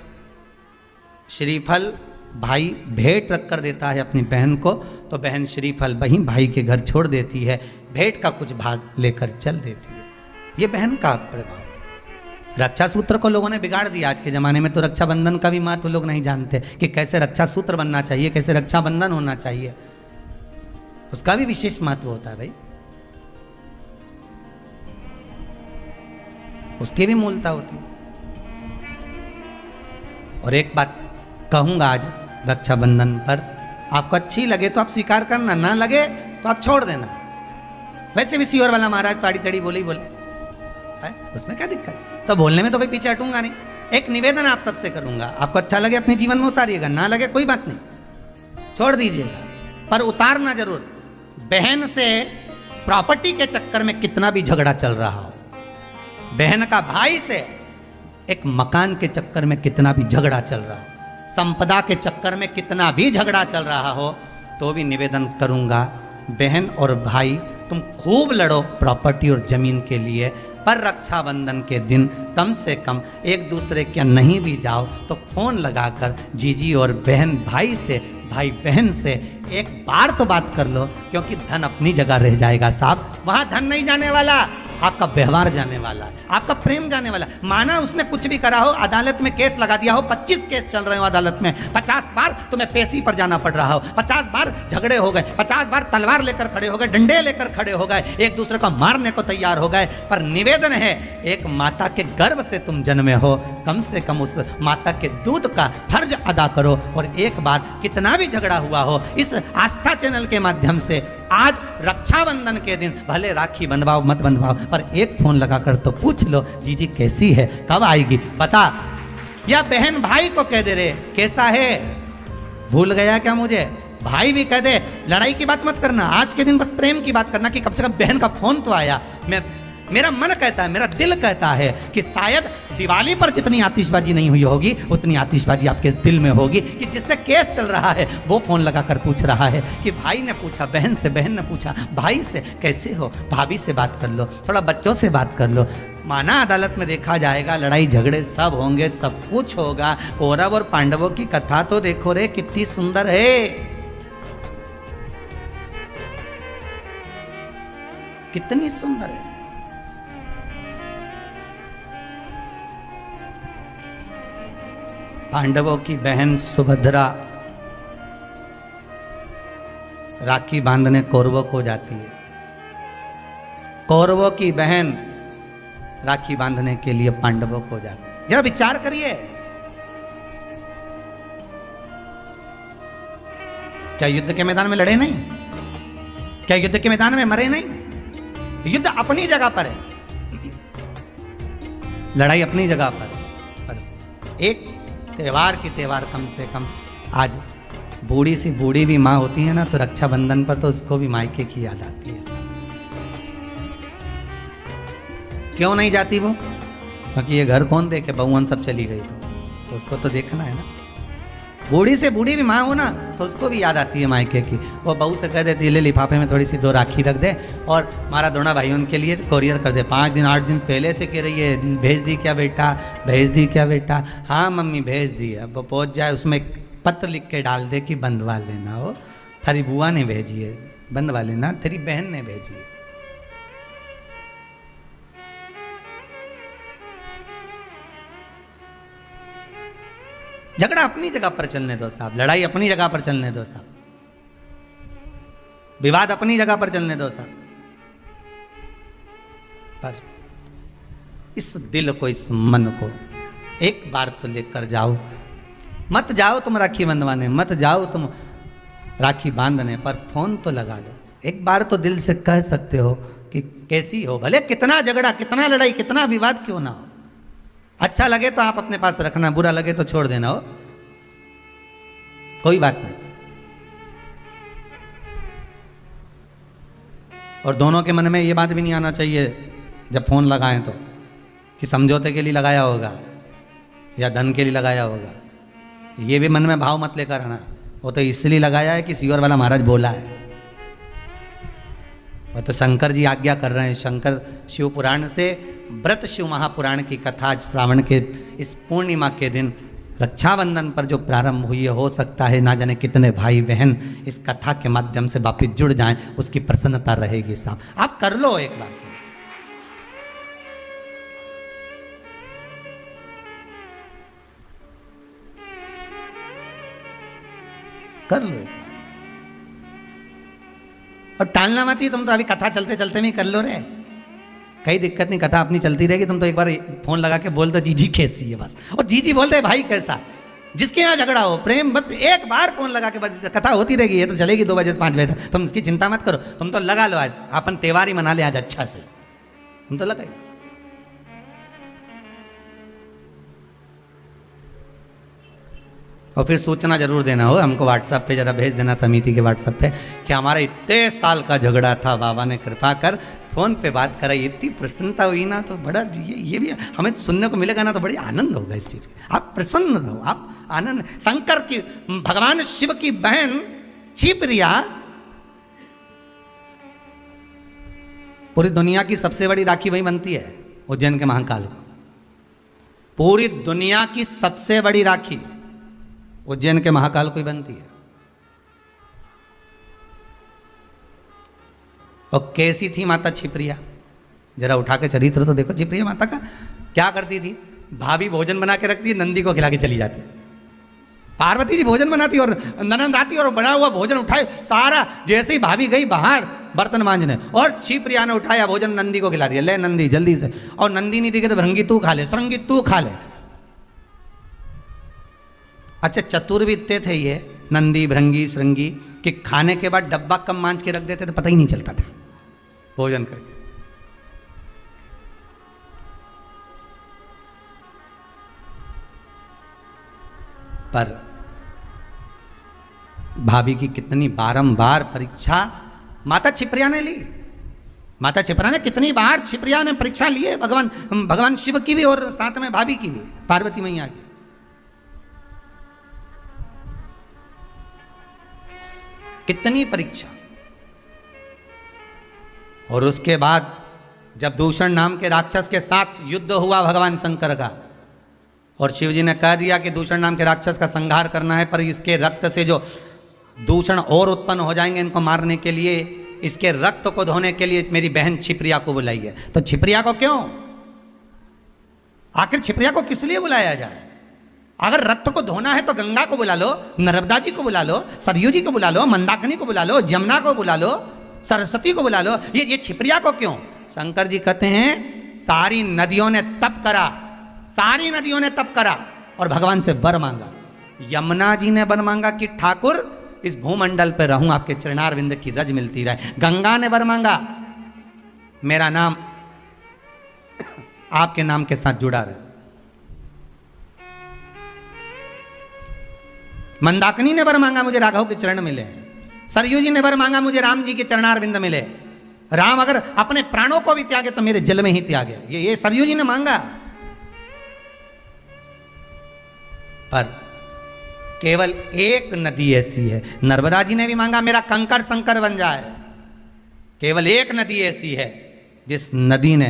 श्रीफल भाई भेंट रख कर देता है अपनी बहन को, तो बहन श्रीफल वहीं भाई के घर छोड़ देती है, भेंट का कुछ भाग लेकर चल देती है। ये बहन का प्रभाव। रक्षा सूत्र को लोगों ने बिगाड़ दिया आज के जमाने में, तो रक्षाबंधन का भी महत्व लोग नहीं जानते कि कैसे रक्षा सूत्र बनना चाहिए, कैसे रक्षाबंधन होना चाहिए, उसका भी विशेष महत्व होता है भाई, उसकी भी मूलता होती है। और एक बात कहूंगा आज रक्षाबंधन पर, आपको अच्छी लगे तो आप स्वीकार करना, ना लगे तो आप छोड़ देना। वैसे भी सीवर वाला महाराज ताड़ी तड़ी बोले ही बोले है, उसमें क्या दिक्कत? तो बोलने में तो कोई पीछे हटूंगा नहीं। एक निवेदन आप सबसे करूंगा, आपको अच्छा लगे अपने जीवन में उतारिएगा, ना लगे कोई बात नहीं, छोड़ दीजिएगा, पर उतारना जरूर। बहन से प्रॉपर्टी के चक्कर में कितना भी झगड़ा चल रहा हो, बहन का भाई से एक मकान के चक्कर में कितना भी झगड़ा चल रहा हो, संपदा के चक्कर में कितना भी झगड़ा चल रहा हो, तो भी निवेदन करूंगा, बहन और भाई तुम खूब लड़ो प्रॉपर्टी और जमीन के लिए, पर रक्षाबंधन के दिन कम से कम एक दूसरे के नहीं भी जाओ तो फोन लगाकर जीजी और बहन भाई से, भाई बहन से एक बार तो बात कर लो, क्योंकि धन अपनी जगह रह जाएगा साहब, वहां धन नहीं जाने वाला, आपका व्यवहार जाने वाला है, आपका प्रेम जाने वाला। माना उसने कुछ भी करा हो, अदालत में केस लगा दिया हो, 25 केस चल रहे हो अदालत में, 50 बार तुम्हें पेशी पर जाना पड़ रहा हो, 50 बार झगड़े हो गए, 50 बार तलवार लेकर खड़े हो गए, डंडे लेकर खड़े हो गए, एक दूसरे को मारने को तैयार हो गए, पर निवेदन है, एक माता के गर्भ से तुम जन्मे हो, कम से कम उस माता के दूध का फर्ज अदा करो। और एक बार कितना भी झगड़ा हुआ हो, इस आस्था चैनल के माध्यम से आज रक्षाबंधन के दिन भले राखी बंधवाओ मत बंधवाओ, पर एक फोन लगाकर तो पूछ लो, जीजी कैसी है, कब आएगी बता। या बहन भाई को कह दे रे कैसा है, भूल गया क्या मुझे। भाई भी कह दे लड़ाई की बात मत करना, आज के दिन बस प्रेम की बात करना कि कम से कम बहन का फोन तो आया। मेरा मन कहता है, मेरा दिल कहता है कि शायद दिवाली पर जितनी आतिशबाजी नहीं हुई होगी उतनी आतिशबाजी आपके दिल में होगी कि जिससे केस चल रहा है वो फोन लगाकर पूछ रहा है कि भाई ने पूछा बहन से, बहन ने पूछा भाई से कैसे हो, भाभी से बात कर लो, थोड़ा बच्चों से बात कर लो। माना अदालत में देखा जाएगा, लड़ाई झगड़े सब होंगे, सब कुछ होगा। कौरव और पांडवों की कथा तो देखो रे कितनी सुंदर है, कितनी सुंदर है। पांडवों की बहन सुभद्रा राखी बांधने कौरवों को जाती है, कौरवों की बहन राखी बांधने के लिए पांडवों को जाती है। जरा विचार करिए, क्या युद्ध के मैदान में लड़े नहीं, क्या युद्ध के मैदान में मरे नहीं। युद्ध अपनी जगह पर है, लड़ाई अपनी जगह पर एक त्योहार की त्योहार कम से कम। आज बूढ़ी सी बूढ़ी भी माँ होती है ना, तो रक्षाबंधन पर तो उसको भी मायके की याद आती है। क्यों नहीं जाती वो, क्योंकि ये घर कौन देखे, बहुवन सब चली गई तो उसको तो देखना है ना। बूढ़ी से बूढ़ी भी माँ हो ना तो उसको भी याद आती है मायके की। वो बहू से कह देती है ले लिफाफे में थोड़ी सी 2 राखी रख दे और हमारा दोनों भाइयों के लिए कोरियर कर दे। 5 दिन 8 दिन पहले से कह रही है भेज दी क्या बेटा, भेज दी क्या बेटा। हाँ मम्मी भेज दी। अब पहुँच जाए उसमें पत्र लिख के डाल दे कि बंधवा लेना, हो थारी बुआ ने भेजी है, बंधवा लेना, तेरी बहन ने भेजी है। झगड़ा अपनी जगह पर चलने दो साहब, लड़ाई अपनी जगह पर चलने दो साहब, विवाद अपनी जगह पर चलने दो साहब, पर इस दिल को, इस मन को एक बार तो लेकर जाओ। मत जाओ तुम राखी बंधवाने, मत जाओ तुम राखी बांधने, पर फोन तो लगा लो। एक बार तो दिल से कह सकते हो कि कैसी हो, भले कितना झगड़ा, कितना लड़ाई, कितना विवाद क्यों ना हो। अच्छा लगे तो आप अपने पास रखना, बुरा लगे तो छोड़ देना, हो कोई बात नहीं। और दोनों के मन में ये बात भी नहीं आना चाहिए जब फोन लगाएं तो कि समझौते के लिए लगाया होगा या धन के लिए लगाया होगा। ये भी मन में भाव मत लेकर आना, वो तो इसलिए लगाया है कि सीवर वाला महाराज बोला है। वो तो शंकर जी आज्ञा कर रहे हैं। शंकर शिव पुराण से व्रत शिव महापुराण की कथा श्रावण के इस पूर्णिमा के दिन रक्षाबंधन पर जो प्रारंभ हुई है, हो सकता है ना जाने कितने भाई बहन इस कथा के माध्यम से वापिस जुड़ जाएं, उसकी प्रसन्नता रहेगी साहब। आप कर लो एक बार, कर लो एक बार। और टालना मत ही, तुम तो अभी कथा चलते चलते में कर लो रे, कई दिक्कत नहीं, कथा अपनी चलती रहेगी। तुम तो एक बार फोन लगा के बोल दो जीजी कैसी है बस, और जीजी बोलते भाई कैसा। जिसके यहाँ झगड़ा हो, प्रेम, बस एक बार फोन लगा के कथा होती रहेगी। ये तो चलेगी 2 बजे से 5 बजे तक, तुम इसकी चिंता मत करो। तुम तो लगा लो, आज अपन त्योहार ही मना ले आज अच्छा से, तुम तो लगाई। और फिर सूचना जरूर देना हो हमको, व्हाट्सएप पे जरा भेज देना, समिति के व्हाट्सएप पे, कि हमारा इतने साल का झगड़ा था, बाबा ने कृपा कर फोन पे बात कराई, इतनी प्रसन्नता हुई ना। तो बड़ा ये भी हमें सुनने को मिलेगा ना, तो बड़ी आनंद होगा इस चीज़ का। आप प्रसन्न रहो, आप आनंद। शंकर की, भगवान शिव की बहन क्षिप्रिया पूरी दुनिया की सबसे बड़ी राखी वही बनती है, उज्जैन के महाकाल को। पूरी दुनिया की सबसे बड़ी राखी उज्जैन के महाकाल को ही बनती है। और कैसी थी माता क्षिप्रिया, जरा उठा के चरित्र तो देखो क्षिप्रिया माता का। क्या करती थी, भाभी भोजन बना के रखती है, नंदी को खिला के चली जाती। पार्वती जी भोजन बनाती और ननंद आती और बना हुआ भोजन उठाए सारा। जैसे ही भाभी गई बाहर बर्तन मांजने और क्षिप्रिया ने उठाया भोजन, नंदी को खिला दिया, ले नंदी जल्दी से। और नंदी नहीं दिखे तो भृंगी तू खा ले, श्रृंगी तू खा ले। अच्छा चतुर्विद्य थे ये, नंदी, भृंगी, श्रृंगी। कि खाने के बाद डब्बा कम मांझ के रख देते तो पता ही नहीं चलता था भोजन करके। पर भाभी की कितनी बारंबार परीक्षा माता छिपरिया ने ली। माता छिपरा ने कितनी बार छिपरिया ने परीक्षा ली है, भगवान शिव की भी और साथ में भाभी की भी, पार्वती मैया की। कितनी परीक्षा। और उसके बाद जब दूषण नाम के राक्षस के साथ युद्ध हुआ भगवान शंकर का, और शिव जी ने कह दिया कि दूषण नाम के राक्षस का संहार करना है, पर इसके रक्त से जो दूषण और उत्पन्न हो जाएंगे इनको मारने के लिए, इसके रक्त को धोने के लिए मेरी बहन छिपरिया को बुलाई है। तो छिपरिया को क्यों, आखिर छिपरिया को किस लिए बुलाया जाए? अगर रक्त को धोना है तो गंगा को बुला लो, नर्मदा जी को बुला लो, सरयू जी को बुला लो, मंदाकिनी को बुला लो, जमुना को बुला लो, सरस्वती को बुला लो, ये छिपरिया को क्यों? शंकर जी कहते हैं सारी नदियों ने तप करा, सारी नदियों ने तप करा और भगवान से वर मांगा। यमुना जी ने वर मांगा कि ठाकुर इस भूमंडल पर रहूं, आपके चरणारविंद की रज मिलती रहे। गंगा ने वर मांगा मेरा नाम आपके नाम के साथ जुड़ा रहे। मंदाकिनी ने वर मांगा मुझे राघव के चरण मिले। सरयू जी ने वर मांगा मुझे राम जी के चरणारविंद मिले। राम अगर अपने प्राणों को भी त्यागे तो मेरे जल में ही त्यागे, ये सरयू जी ने मांगा। पर केवल एक नदी ऐसी है, नर्मदा जी ने भी मांगा मेरा कंकर संकर बन जाए। केवल एक नदी ऐसी है जिस नदी ने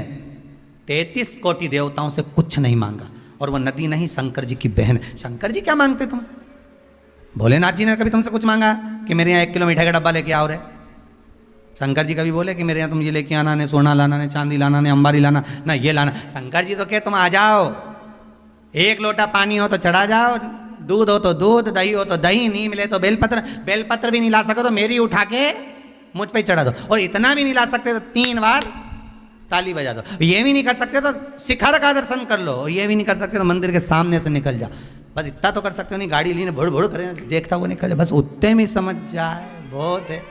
33 कोटि देवताओं से कुछ नहीं मांगा, और वह नदी नहीं शंकर जी की बहन। शंकर जी क्या मांगते तुमसे? भोलेनाथ जी ने कभी तुमसे कुछ मांगा कि मेरे यहाँ 1 किलो मिठाई का डब्बा लेके आओ रे? शंकर जी कभी बोले कि मेरे यहाँ तुम ये लेके आना, ने सोना लाना, ने चांदी लाना, ने अंबारी लाना, ना ये लाना? शंकर जी तो कहे तुम आ जाओ, 1 लोटा पानी हो तो चढ़ा जाओ, दूध हो तो दूध, दही हो तो दही, नहीं मिले तो बेलपत्र, बेलपत्र भी नहीं ला सको तो मेरी उठा के मुझ पे चढ़ा दो, और इतना भी नहीं ला सकते तो 3 बार ताली बजा दो। ये भी नहीं कर सकते तो शिखर का दर्शन कर लो, ये भी नहीं कर सकते तो मंदिर के सामने से निकल जाओ। बस इतना तो कर सकते हो, नहीं गाड़ी ली भुड़ भुड़ करे देखता हुआ निकल जाए, बस उतने में समझ जाए बहुत है।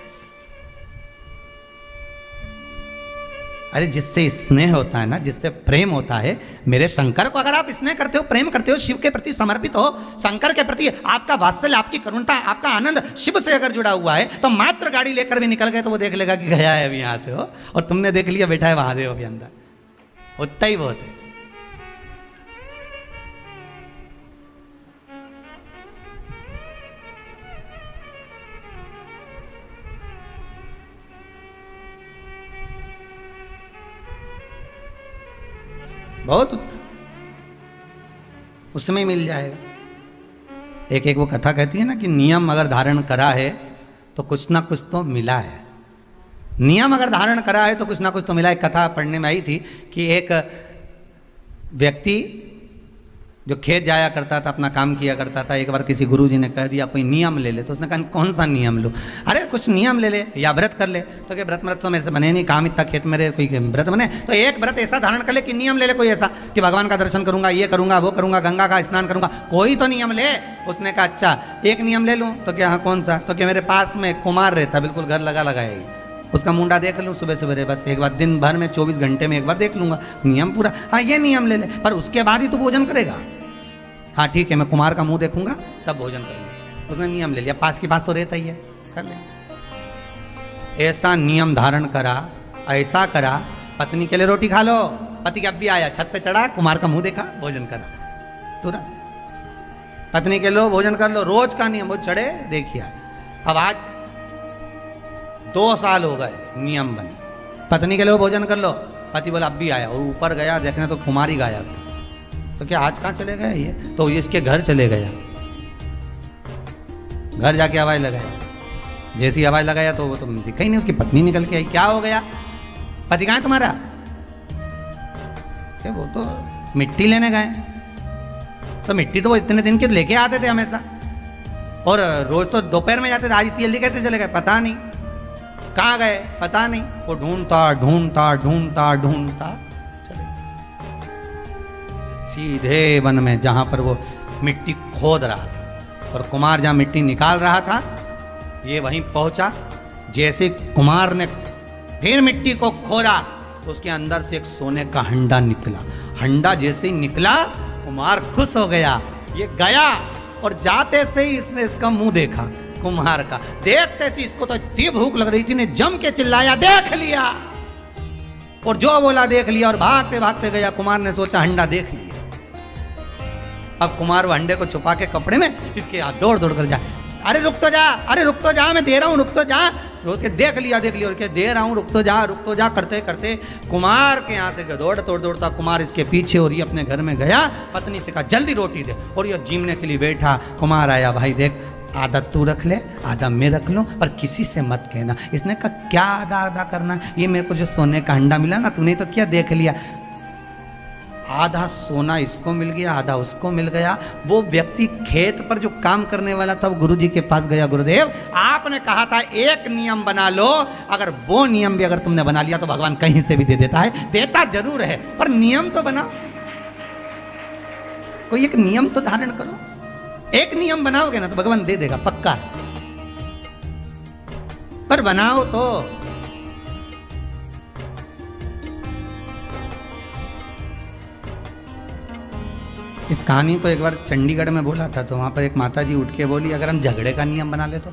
अरे जिससे स्नेह होता है ना, जिससे प्रेम होता है, मेरे शंकर को अगर आप स्नेह करते हो, प्रेम करते हो, शिव के प्रति समर्पित हो, शंकर के प्रति आपका वात्सल्य, आपकी करुणता, आपका आनंद शिव से अगर जुड़ा हुआ है, तो मात्र गाड़ी लेकर भी निकल गए तो वो देख लेगा कि गया है अभी यहाँ से हो, और तुमने देख लिया बैठा है महादेव अभी अंदर, उतना ही बहुत है। बहुत उसमें मिल जाएगा। एक वो कथा कहती है ना कि नियम अगर धारण करा है तो कुछ ना कुछ तो मिला है। नियम अगर धारण करा है तो कुछ ना कुछ तो मिला। एक कथा पढ़ने में आई थी कि एक व्यक्ति जो खेत जाया करता था, अपना काम किया करता था, एक बार किसी गुरुजी ने कह दिया कोई नियम ले ले, तो उसने कहा कौन सा नियम लूँ? अरे कुछ नियम ले ले या व्रत कर ले। तो क्या व्रत तो मेरे से बने नहीं, काम इतना खेत मेरे, कोई व्रत बने तो एक व्रत ऐसा धारण कर ले कि नियम ले ले कोई ऐसा कि भगवान का दर्शन करूंगा, ये करूंगा, वो करूंगा, गंगा का स्नान करूंगा, कोई तो नियम ले। उसने कहा अच्छा एक नियम ले लूँ। तो क्या हाँ कौन सा? तो क्या मेरे पास में कुमार रहता, बिल्कुल घर लगा लगाएगी, उसका मुंडा देख लूँ सुबह सवेरे, बस एक बार दिन भर में 24 घंटे में एक बार देख लूंगा, नियम पूरा। हाँ ये नियम ले ले, पर उसके बाद ही तो भोजन करेगा। हाँ ठीक है, मैं कुमार का मुंह देखूंगा तब भोजन करूंगा। उसने नियम ले लिया, पास के पास तो रहता ही है, कर ले। ऐसा नियम धारण करा, ऐसा करा, पत्नी के लिए रोटी खा लो, पति अब भी आया, छत पे चढ़ा, कुमार का मुंह देखा, भोजन करा तुरंत। पत्नी के लो भोजन कर लो, रोज का नियम, वो चढ़े देखिए। अब आज 2 साल हो गए नियम बने, पत्नी के लिए भोजन कर लो, पति बोला अब भी आया, और ऊपर गया देखने तो कुमार ही गाया। तो क्या आज कहाँ चले गए ये? तो इसके घर चले गया, घर जाके आवाज लगाया। जैसी आवाज लगाया तो वो तो दिखा ही नहीं, उसकी पत्नी निकल के आई। क्या हो गया? पति कहाँ है तुम्हारा? क्या वो तो मिट्टी लेने गए। तो मिट्टी तो वो इतने दिन के लेके आते थे हमेशा, और रोज तो दोपहर में जाते थे, आज जल्दी कैसे चले गए पता नहीं, कहाँ गए पता नहीं। वो ढूंढता ढूंढता ढूंढता ढूंढता सीधे वन में जहां पर वो मिट्टी खोद रहा था, और कुमार जहां मिट्टी निकाल रहा था, ये वहीं पहुंचा, जैसे कुमार ने फिर मिट्टी को खोदा, उसके अंदर से एक सोने का हंडा निकला। हंडा जैसे ही निकला, कुमार खुश हो गया। ये गया और जाते से ही इसने इसका मुंह देखा, कुम्हार का। देखते से इसको तो इतनी भूख लग रही थी, ने जम के चिल्लाया, देख लिया। और जो बोला देख लिया, और भागते भागते गया। कुमार ने सोचा हंडा देख लिया। अब कुमार वो हंडे को छुपा के कपड़े में इसके हाथ दौड़ दौड़ कर जाए, अरे रुक तो जा, अरे रुक तो जा, मैं दे रहा हूं, रुक तो जा। उसके देख लिया और के दे रहा हूं, रुक तो जा करते करते कुमार के यहाँ से तोड़ दौड़ता कुमार इसके पीछे, और ये अपने घर में गया। पत्नी से कहा जल्दी रोटी दे, और ये जीमने के लिए बैठा। कुमार आया, भाई देख आधा तू रख ले, आधा मैं रख लूं, पर किसी से मत कहना। इसने कहा क्या आधा आधा करना, ये मेरे को जो सोने का हंडा मिला ना, तूने तो क्या देख लिया। आधा सोना इसको मिल गया, आधा उसको मिल गया। वो व्यक्ति खेत पर जो काम करने वाला था, वो गुरुजी के पास गया, गुरुदेव आपने कहा था एक नियम बना लो, अगर वो नियम भी अगर तुमने बना लिया तो भगवान कहीं से भी दे देता है। देता जरूर है, पर नियम तो बनाओ, कोई एक नियम तो धारण करो। एक नियम बनाओगे ना तो भगवान दे देगा पक्का, पर बनाओ तो। इस कहानी को एक बार चंडीगढ़ में बोला था, तो वहां पर एक माता जी उठ के बोली, अगर हम झगड़े का नियम बना ले तो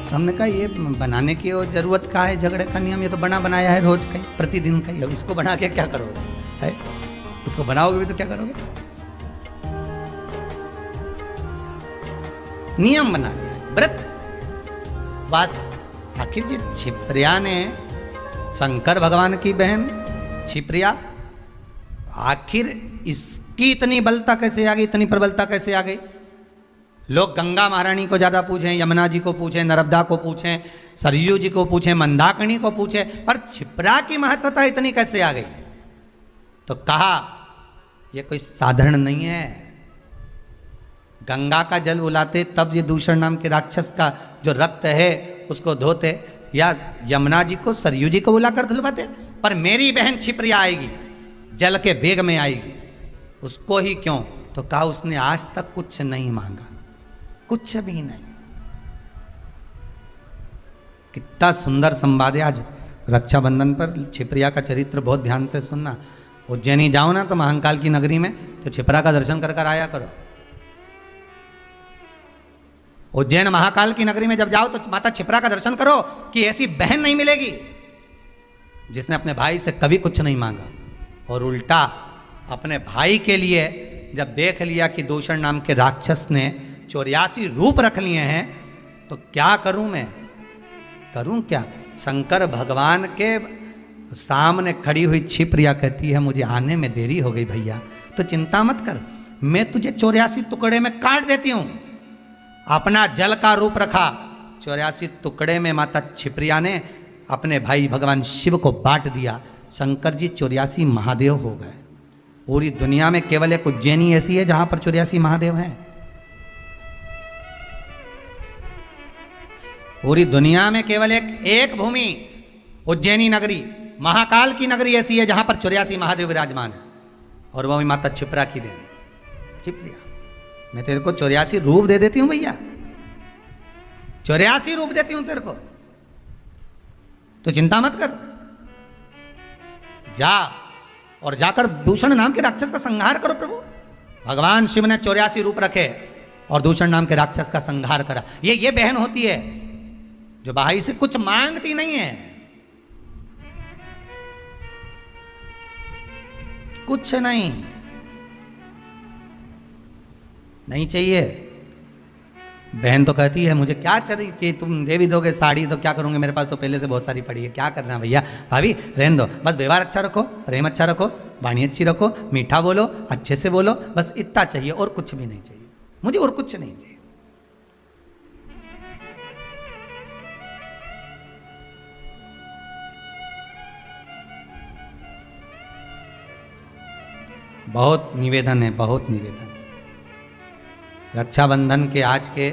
हमने कहा ये बनाने की वो जरूरत का है झगड़े का नियम, ये तो बना बनाया है रोज का ही, प्रतिदिन का ही। अब इसको बना के क्या करोगे, है इसको बनाओगे भी तो क्या करोगे। नियम बना लिया, व्रत बस। आखिर जी छिप्रिया ने, शंकर भगवान की बहन छिप्रिया, आखिर इसकी इतनी बलता कैसे आ गई, इतनी प्रबलता कैसे आ गई। लोग गंगा महारानी को ज्यादा पूछें, यमुना जी को पूछें, नर्मदा को पूछें, सरयू जी को पूछें, मंदाकिनी को पूछें, पर छिप्रा की महत्वता इतनी कैसे आ गई। तो कहा यह कोई साधारण नहीं है। गंगा का जल उलाते तब ये दूषण नाम के राक्षस का जो रक्त है उसको धोते, या यमुना जी को सरयू जी को बुलाकर धुलवाते, पर मेरी बहन छिप्रिया आएगी, जल के वेग में आएगी, उसको ही क्यों। तो कहा उसने आज तक कुछ नहीं मांगा, कुछ भी नहीं। कितना सुंदर संवाद है। आज रक्षाबंधन पर छिप्रिया का चरित्र बहुत ध्यान से सुनना। उज्जैनी जाओ ना तो महाकाल की नगरी में, तो छिप्रा का दर्शन कर कर आया करो। उज्जैन महाकाल की नगरी में जब जाओ तो माता छिप्रा का दर्शन करो, कि ऐसी बहन नहीं मिलेगी जिसने अपने भाई से कभी कुछ नहीं मांगा, और उल्टा अपने भाई के लिए जब देख लिया कि दूषण नाम के राक्षस ने 84 रूप रख लिए हैं, तो क्या करूं मैं, करूं क्या। शंकर भगवान के सामने खड़ी हुई छिप्रिया कहती है, मुझे आने में देरी हो गई भैया, तो चिंता मत कर, मैं तुझे 84 टुकड़े में काट देती हूं। अपना जल का रूप रखा, 84 टुकड़े में माता छिप्रिया ने अपने भाई भगवान शिव को बांट दिया। शंकर जी 84 महादेव हो गए। पूरी दुनिया में केवल एक उज्जैनी ऐसी है जहां पर 84 महादेव हैं। पूरी दुनिया में केवल एक भूमि उज्जैनी नगरी, महाकाल की नगरी ऐसी है जहां पर 84 महादेव विराजमान है, और वो भी माता छिप्रा की देन। छिप्रिया, मैं तेरे को 84 रूप दे देती हूं भैया, 84 रूप देती हूं तेरे को, तो चिंता मत कर, जा और जाकर दूषण नाम के राक्षस का संहार करो। प्रभु भगवान शिव ने 84 रूप रखे और दूषण नाम के राक्षस का संहार करा। ये बहन होती है जो भाई से कुछ मांगती नहीं है, कुछ नहीं चाहिए। बहन तो कहती है मुझे क्या चाहिए, तुम दे भी दोगे साड़ी तो क्या करूंगे, मेरे पास तो पहले से बहुत सारी पड़ी है, क्या करना भैया। भाभी रहने दो, बस व्यवहार अच्छा रखो, प्रेम अच्छा रखो, वाणी अच्छी रखो, मीठा बोलो, अच्छे से बोलो, बस इतना चाहिए, और कुछ भी नहीं चाहिए मुझे, और कुछ नहीं चाहिए। बहुत निवेदन है, बहुत निवेदन। रक्षाबंधन के आज के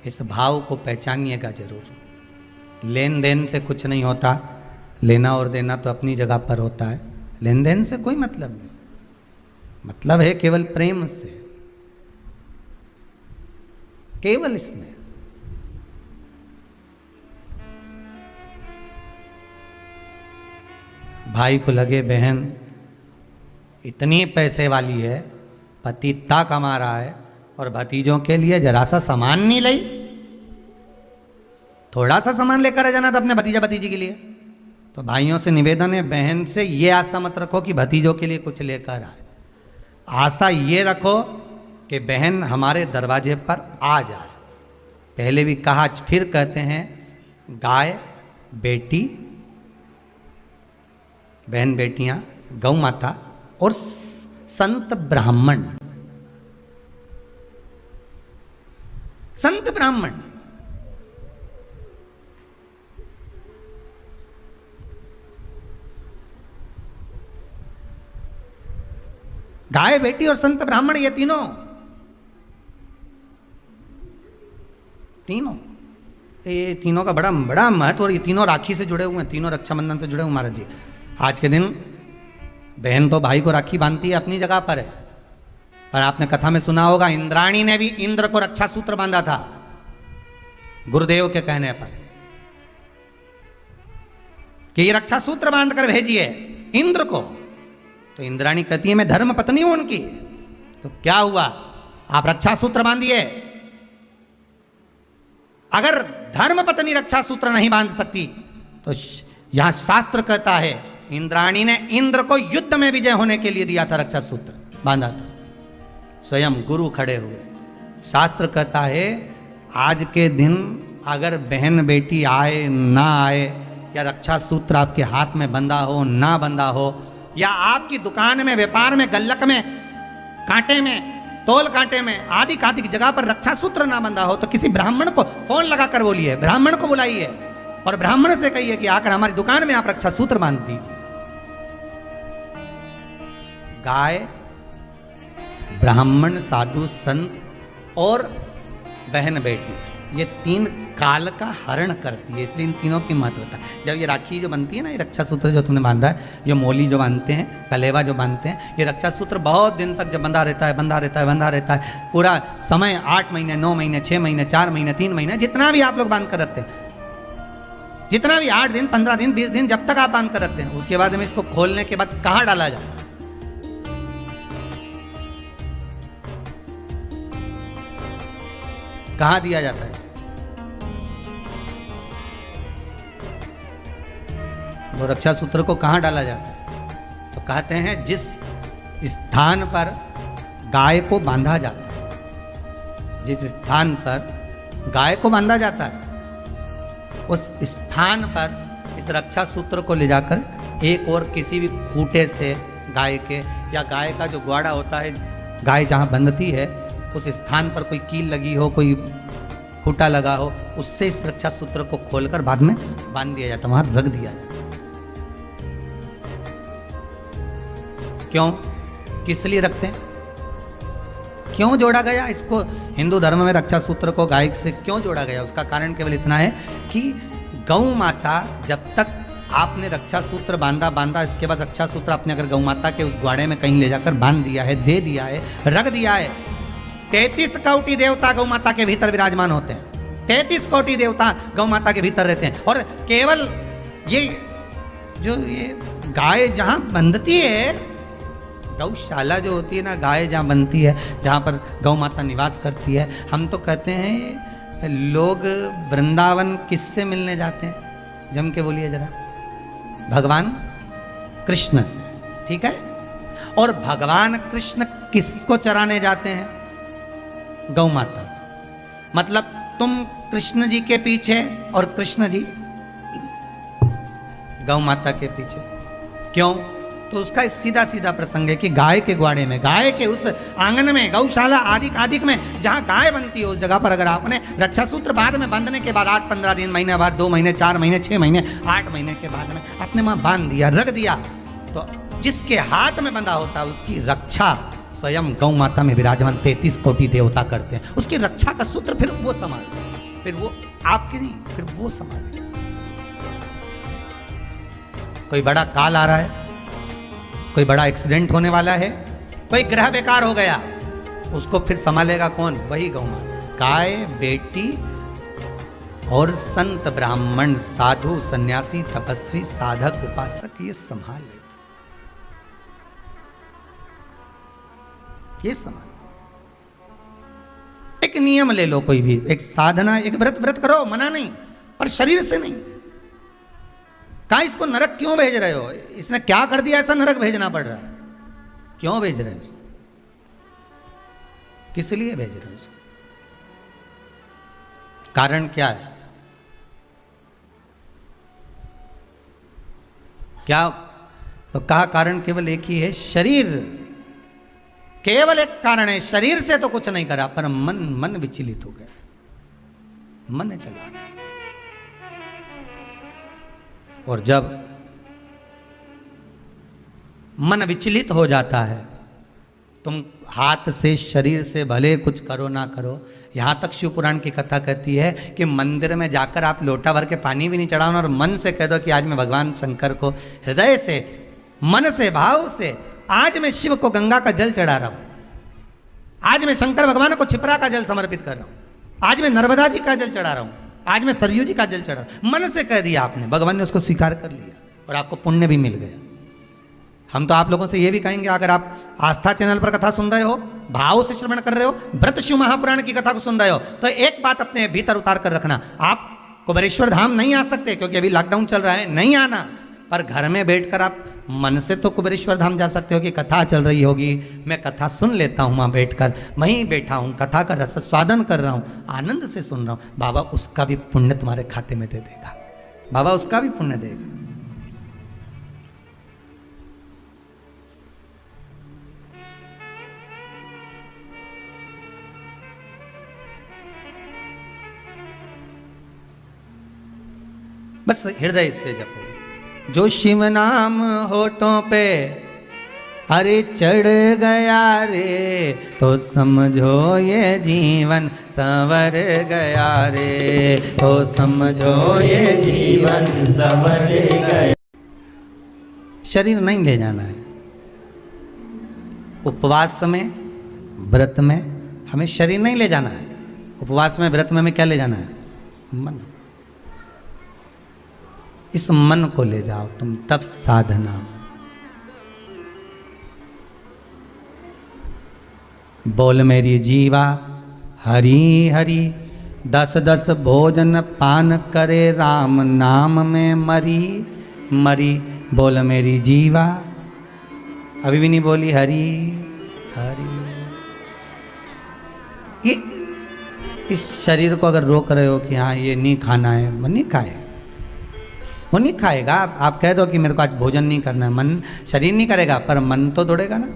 इस भाव को पहचानिएगा जरूर। लेन देन से कुछ नहीं होता, लेना और देना तो अपनी जगह पर होता है, लेन देन से कोई मतलब नहीं, मतलब है केवल प्रेम से, केवल इसमें। भाई को लगे बहन इतनी पैसे वाली है, पति इतना कमा रहा है और भतीजों के लिए जरा सा सामान नहीं लाई, थोड़ा सा सामान लेकर आ जाना था अपने भतीजा भतीजी के लिए। तो भाइयों से निवेदन है, बहन से ये आशा मत रखो कि भतीजों के लिए कुछ लेकर आए, आशा ये रखो कि बहन हमारे दरवाजे पर आ जाए। पहले भी कहा, फिर कहते हैं, गाय बेटी, बहन बेटियां, गौ माता और संत ब्राह्मण। संत ब्राह्मण गाय बेटी और संत ब्राह्मण, ये तीनों ये तीनों का बड़ा बड़ा महत्व। और ये तीनों राखी से जुड़े हुए हैं, तीनों रक्षाबंधन से जुड़े हुए महाराज जी। आज के दिन बहन तो भाई को राखी बांधती है, अपनी जगह पर है, पर आपने कथा में सुना होगा इंद्राणी ने भी इंद्र को रक्षा सूत्र बांधा था गुरुदेव के कहने पर कि ये रक्षा सूत्र बांध कर भेजिए इंद्र को। तो इंद्राणी कहती है मैं धर्म पत्नी हूं उनकी। तो क्या हुआ, आप रक्षा सूत्र बांधिए। अगर धर्म पत्नी रक्षा सूत्र नहीं बांध सकती तो यहां शास्त्र कहता है इंद्राणी ने इंद्र को युद्ध में विजय होने के लिए दिया था, रक्षा सूत्र बांधा था, स्वयं गुरु खड़े हुए। शास्त्र कहता है आज के दिन अगर बहन बेटी आए ना आए, या रक्षा सूत्र आपके हाथ में बंधा हो ना बंधा हो, या आपकी दुकान में, व्यापार में, गल्लक में, कांटे में, तोल कांटे में आदि आदि की जगह पर रक्षा सूत्र ना बंधा हो, तो किसी ब्राह्मण को फोन लगाकर बोलिए, ब्राह्मण को बुलाइए और ब्राह्मण से कहिए कि आकर हमारी दुकान में आप रक्षा सूत्र बांध दीजिए। गाय, ब्राह्मण, साधु, संत और बहन बेटी, ये तीन काल का हरण करती है, इसलिए इन तीनों की महत्वता। जब ये राखी जो बनती है ना, ये रक्षा सूत्र जो तुमने बांधा है, ये मोली जो बांधते हैं, कलेवा जो बांधते हैं, ये रक्षा सूत्र बहुत दिन तक जब बंधा रहता है, बंधा रहता है, बंधा रहता है, पूरा समय 8 महीने, 9 महीने, 6 महीने, 4 महीने, 3 महीने, जितना भी आप लोग बांध कर रखते हैं, जितना भी 8 दिन, 15 दिन, 20 दिन, जब तक आप बांध कर रखते हैं, उसके बाद में इसको खोलने के बाद कहाँ डाला जाता है? कहाँ दिया जाता है? वो रक्षा सूत्र को कहाँ डाला जाता है? तो कहते हैं जिस स्थान पर गाय को बांधा जाता है, जिस स्थान पर गाय को बांधा जाता है, उस स्थान पर इस रक्षा सूत्र को ले जाकर एक और किसी भी खूंटे से गाय के, या गाय का जो ग्वाड़ा होता है, गाय जहाँ बंधती है उस स्थान पर कोई कील लगी हो, कोई खूंटा लगा हो, उससे इस रक्षा सूत्र को खोलकर बाद में बांध दिया जाता, वहां रख दिया जाता। क्यों, किस लिए रखते हैं, क्यों जोड़ा गया इसको? हिंदू धर्म में रक्षा सूत्र को गाय से क्यों जोड़ा गया? उसका कारण केवल इतना है कि गौ माता, जब तक आपने रक्षा सूत्र बांधा, इसके बाद रक्षा सूत्र आपने अगर गौ माता के उस ग्वाड़े में कहीं ले जाकर बांध दिया है, दे दिया है, रख दिया है, 33 कोटि देवता गौ माता के भीतर विराजमान होते हैं, 33 कोटि देवता गौ माता के भीतर रहते हैं। और केवल ये जो ये गाय जहां बंधती है, गौशाला जो होती है ना, गाय जहाँ बनती है, जहाँ पर गौ माता निवास करती है, हम तो कहते हैं लोग वृंदावन किससे मिलने जाते हैं? जम के बोलिए जरा, भगवान कृष्ण से, ठीक है? और भगवान कृष्ण किसको चराने जाते हैं? गौ माता। मतलब तुम कृष्ण जी के पीछे और कृष्ण जी गौ माता के पीछे। क्यों? तो उसका सीधा सीधा प्रसंग है कि गाय के ग्वाड़े में, गाय के उस आंगन में, गौशाला आदि आदि में जहां गाय बनती है, उस जगह पर अगर आपने रक्षा सूत्र बाद में बांधने के बाद 8-15 दिन, महीने बाद, 2 महीने, 4 महीने, 6 महीने, 8 महीने के बाद में आपने वहां बांध दिया, रख दिया, तो जिसके हाथ में बंधा होता है उसकी रक्षा स्वयं गौ माता में विराजमान 33 कोटि देवता करते हैं। उसकी रक्षा का सूत्र फिर वो संभालते हैं, फिर वो आपके नहीं, फिर वो संभालते हैं। कोई बड़ा काल आ रहा है, कोई बड़ा एक्सीडेंट होने वाला है, कोई ग्रह बेकार हो गया, उसको फिर संभालेगा कौन? वही गौ माता। गाय बेटी और संत ब्राह्मण साधु सन्यासी तपस्वी साधक उपासक ये संभाल लेते, ये संभाल। एक नियम ले लो कोई भी, एक साधना, एक व्रत करो, मना नहीं, पर शरीर से नहीं। कहा इसको नरक क्यों भेज रहे हो, इसने क्या कर दिया ऐसा नरक भेजना पड़ रहा है, क्यों भेज रहे हो, किस लिए भेज रहे हो, कारण क्या है, क्या? तो कहा कारण केवल एक ही है, शरीर, केवल एक कारण है, शरीर से तो कुछ नहीं करा, पर मन विचलित हो गया, मन ने चला गया। और जब मन विचलित हो जाता है, तुम हाथ से शरीर से भले कुछ करो ना करो, यहां तक शिव पुराण की कथा कहती है कि मंदिर में जाकर आप लोटा भर के पानी भी नहीं चढ़ाओ और मन से कह दो कि आज मैं भगवान शंकर को हृदय से, मन से, भाव से, आज मैं शिव को गंगा का जल चढ़ा रहा हूं, आज मैं शंकर भगवान को छिपरा का जल समर्पित कर रहा हूं, आज मैं नर्मदा जी का जल चढ़ा रहा हूं, आज मैं सरयू जी का जल चढ़ा रहा हूं, मन से कह दिया आपने, भगवान ने उसको स्वीकार कर लिया और आपको पुण्य भी मिल गया। हम तो आप लोगों से ये भी कहेंगे, अगर आप आस्था चैनल पर कथा सुन रहे हो, भाव से श्रवण कर रहे हो, व्रत शिव महापुराण की कथा को सुन रहे हो, तो एक बात अपने भीतर उतार कर रखना, आप कुबेरेश्वर धाम नहीं आ सकते क्योंकि अभी लॉकडाउन चल रहा है, नहीं आना, पर घर में बैठकर आप मन से तो कुबेरेश्वर धाम जा सकते हो कि कथा चल रही होगी, मैं कथा सुन लेता हूँ वहाँ बैठकर, वहीं बैठा हूँ, कथा का रस स्वादन कर रहा हूँ, आनंद से सुन रहा हूँ, बाबा उसका भी पुण्य तुम्हारे खाते में दे देगा, बाबा उसका भी पुण्य देगा। बस हृदय से जपो, जो शिव नाम होठों पे अरे चढ़ गया रे, तो समझो ये जीवन संवर गया रे, तो समझो ये जीवन संवर गया। शरीर नहीं ले जाना है, उपवास में, व्रत में हमें शरीर नहीं ले जाना है, उपवास में, व्रत में हमें क्या ले जाना है, मन। इस मन को ले जाओ तुम, तब साधना। बोल मेरी जीवा हरि हरि, 10 भोजन पान करे, राम नाम में मरी मरी। बोल मेरी जीवा, अभी भी नहीं बोली हरि हरि। ये इस शरीर को अगर रोक रहे हो कि हाँ ये नहीं खाना है, मन नहीं खाएगा, वो नहीं खाएगा। आप कह दो कि मेरे को आज भोजन नहीं करना है, मन, शरीर नहीं करेगा पर मन तो दौड़ेगा ना।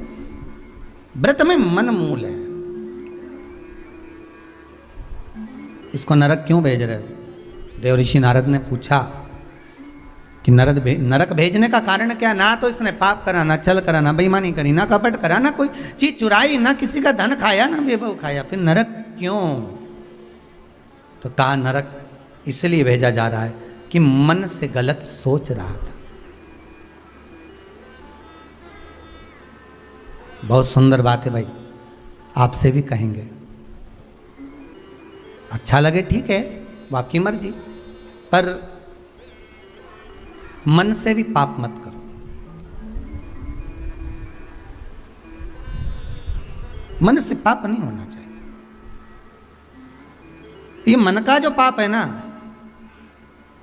व्रत में मन मूल है। इसको नरक क्यों भेज रहे हो? देव ऋषि नारद ने पूछा कि नरक भेजने का कारण क्या? ना तो इसने पाप करा, ना छल करा, ना बेईमानी करी, ना कपट करा, ना कोई चीज चुराई, ना किसी का धन खाया, ना वैभव खाया, फिर नरक क्यों? तो कहा नरक इसलिए भेजा जा रहा है कि मन से गलत सोच रहा था। बहुत सुंदर बात है भाई, आपसे भी कहेंगे, अच्छा लगे ठीक है, वो आपकी मर्जी, पर मन से भी पाप मत करो। मन से पाप नहीं होना चाहिए। ये मन का जो पाप है ना,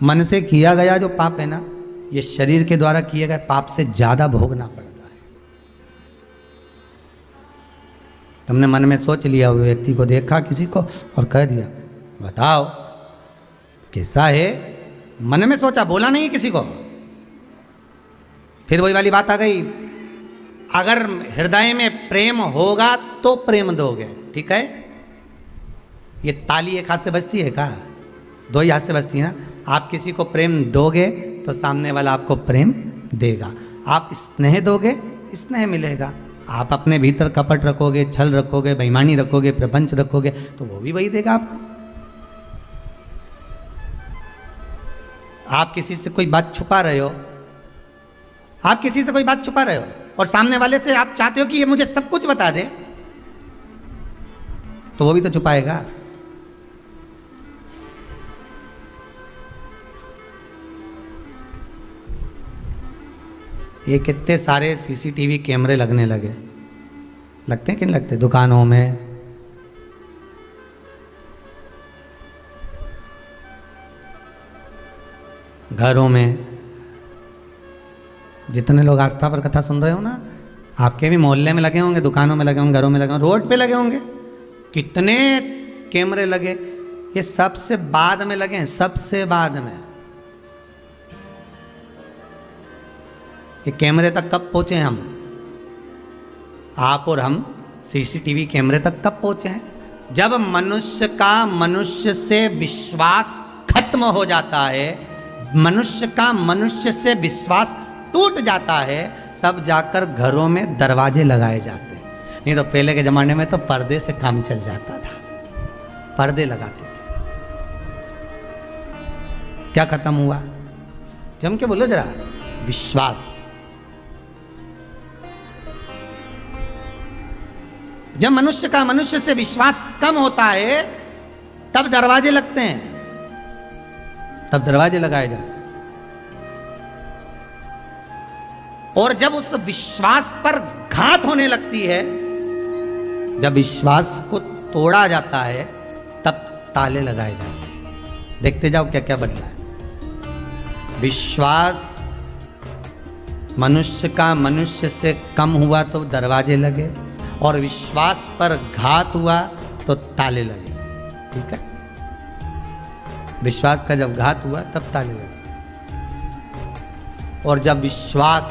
मन से किया गया जो पाप है ना, ये शरीर के द्वारा किए गए पाप से ज्यादा भोगना पड़ता है। तुमने मन में सोच लिया, हुए व्यक्ति को देखा किसी को और कह दिया बताओ कैसा है, मन में सोचा, बोला नहीं किसी को। फिर वही वाली बात आ गई, अगर हृदय में प्रेम होगा तो प्रेम दोगे, ठीक है। ये ताली एक हाथ से बजती है क्या? दो ही हाथ से बजती है ना। आप किसी को प्रेम दोगे तो सामने वाला आपको प्रेम देगा। आप स्नेह दोगे, स्नेह मिलेगा। आप अपने भीतर कपट रखोगे, छल रखोगे, बेईमानी रखोगे, प्रपंच रखोगे, तो वो भी वही देगा आपको। आप किसी से कोई बात छुपा रहे हो, आप किसी से कोई बात छुपा रहे हो और सामने वाले से आप चाहते हो कि ये मुझे सब कुछ बता दे, तो वो भी तो छुपाएगा। ये कितने सारे सीसीटीवी कैमरे लगने लगे, लगते हैं कि नहीं लगते? दुकानों में, घरों में। जितने लोग आस्था पर कथा सुन रहे हो ना, आपके भी मोहल्ले में लगे होंगे, दुकानों में लगे होंगे, घरों में लगे होंगे, रोड पे लगे होंगे। कितने कैमरे लगे, ये सबसे बाद में लगे हैं, सबसे बाद में। ये कैमरे तक कब पहुंचे हम, आप और हम सीसीटीवी कैमरे तक कब पहुंचे हैं? जब मनुष्य का मनुष्य से विश्वास खत्म हो जाता है, मनुष्य का मनुष्य से विश्वास टूट जाता है, तब जाकर घरों में दरवाजे लगाए जाते हैं। नहीं तो पहले के जमाने में तो पर्दे से काम चल जाता था, पर्दे लगाते थे। क्या खत्म हुआ? जम के बोलो जरा, विश्वास। जब मनुष्य का मनुष्य से विश्वास कम होता है, तब दरवाजे लगते हैं, तब दरवाजे लगाए जाते हैं। और जब उस विश्वास पर घात होने लगती है, जब विश्वास को तोड़ा जाता है, तब ताले लगाए जाते हैं। देखते जाओ क्या क्या बदला है। विश्वास मनुष्य का मनुष्य से कम हुआ तो दरवाजे लगे, और विश्वास पर घात हुआ तो ताले लगे। ठीक है, विश्वास का जब घात हुआ तब ताले लगे। और जब विश्वास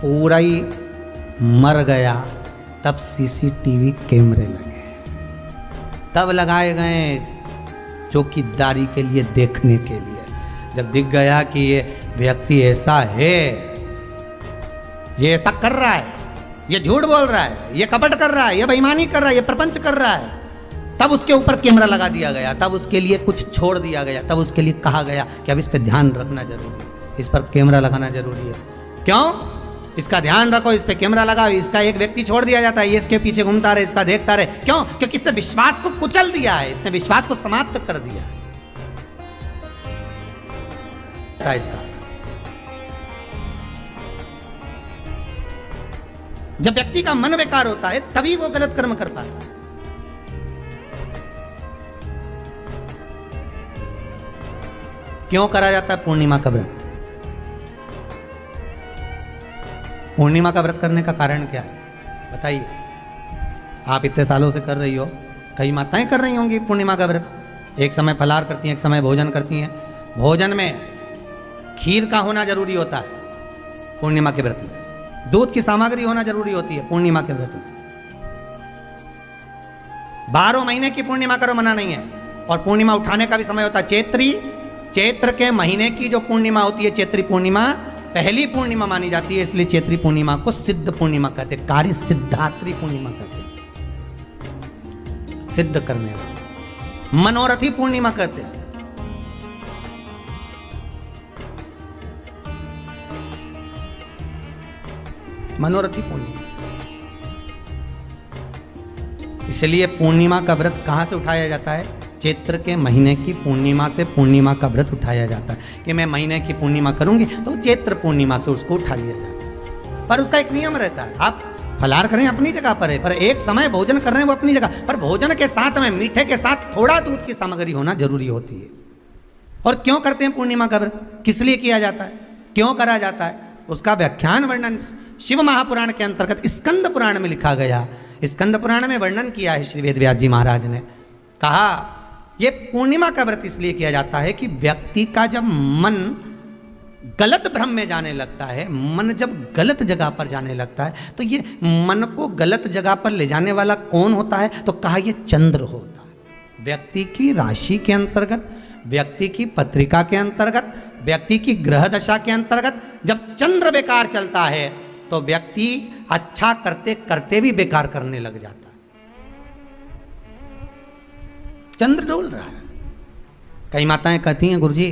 पूरा ही मर गया, तब सीसीटीवी कैमरे लगे, तब लगाए गए चौकीदारी के लिए, देखने के लिए। जब दिख गया कि ये व्यक्ति ऐसा है, ये ऐसा कर रहा है, ये झूठ बोल रहा है, ये कपट कर रहा है, ये बेईमानी कर रहा है, ये प्रपंच कर रहा है, तब उसके ऊपर कैमरा लगा दिया गया, तब उसके लिए कुछ छोड़ दिया गया, तब उसके लिए कहा गया कि अब इस पर ध्यान रखना जरूरी है, इस पर कैमरा लगाना जरूरी है। क्यों? इसका ध्यान रखो, इस पे कैमरा लगाओ। इसका एक व्यक्ति छोड़ दिया जाता है, ये इसके पीछे घूमता रहे, इसका देखता रहे। क्यों? क्योंकि इसने विश्वास को कुचल दिया है, इसने विश्वास को समाप्त कर दिया है। इसका जब व्यक्ति का मन बेकार होता है, तभी वो गलत कर्म कर पाता है। क्यों करा जाता है पूर्णिमा का व्रत? पूर्णिमा का व्रत करने का कारण क्या है, बताइए? आप इतने सालों से कर रही हो, कई माताएं कर रही होंगी पूर्णिमा का व्रत। एक समय फलाहार करती हैं, एक समय भोजन करती हैं। भोजन में खीर का होना जरूरी होता है पूर्णिमा के व्रत में। दूध की सामग्री होना जरूरी होती है पूर्णिमा के व्रत में। 12 महीने की पूर्णिमा करो, मना नहीं है। और पूर्णिमा उठाने का भी समय होता है चैत्री। चैत्र के महीने की जो पूर्णिमा होती है, चैत्री पूर्णिमा पहली पूर्णिमा मानी जाती है, इसलिए चैत्री पूर्णिमा को सिद्ध पूर्णिमा कहते हैं, कार्य सिद्धात्री पूर्णिमा कहते हैं, सिद्ध करने वाला। मनोरथी पूर्णिमा कहते हैं। मनोरथी पूर्णिमा। इसलिए पूर्णिमा का व्रत कहां से उठाया जाता है? चैत्र के महीने की पूर्णिमा से पूर्णिमा का व्रत उठाया जाता है कि मैं महीने की पूर्णिमा करूंगी तो चैत्र पूर्णिमा से उसको उठा लिया जाता है। पर उसका एक नियम रहता है, आप फलाहार करें अपनी जगह पर है, पर एक समय भोजन कर रहे हैं वो अपनी जगह पर। भोजन के साथ में मीठे के साथ थोड़ा दूध की सामग्री होना जरूरी होती है। और क्यों करते हैं पूर्णिमा का व्रत, किस लिए किया जाता है, क्यों करा जाता है, उसका व्याख्यान वर्णन शिव महापुराण के अंतर्गत स्कंद पुराण में लिखा गया। स्कंद पुराण में वर्णन किया है श्री वेदव्यास जी महाराज ने। कहा ये पूर्णिमा का व्रत इसलिए किया जाता है कि व्यक्ति का जब मन गलत भ्रम में जाने लगता है, मन जब गलत जगह पर जाने लगता है, तो ये मन को गलत जगह पर ले जाने वाला कौन होता है? तो कहा ये चंद्र होता है। व्यक्ति की राशि के अंतर्गत, व्यक्ति की पत्रिका के अंतर्गत, व्यक्ति की ग्रह दशा के अंतर्गत जब चंद्र बेकार चलता है तो व्यक्ति अच्छा करते करते भी बेकार करने लग जाता है। चंद्र डोल रहा है। कई माताएं कहती हैं, गुरुजी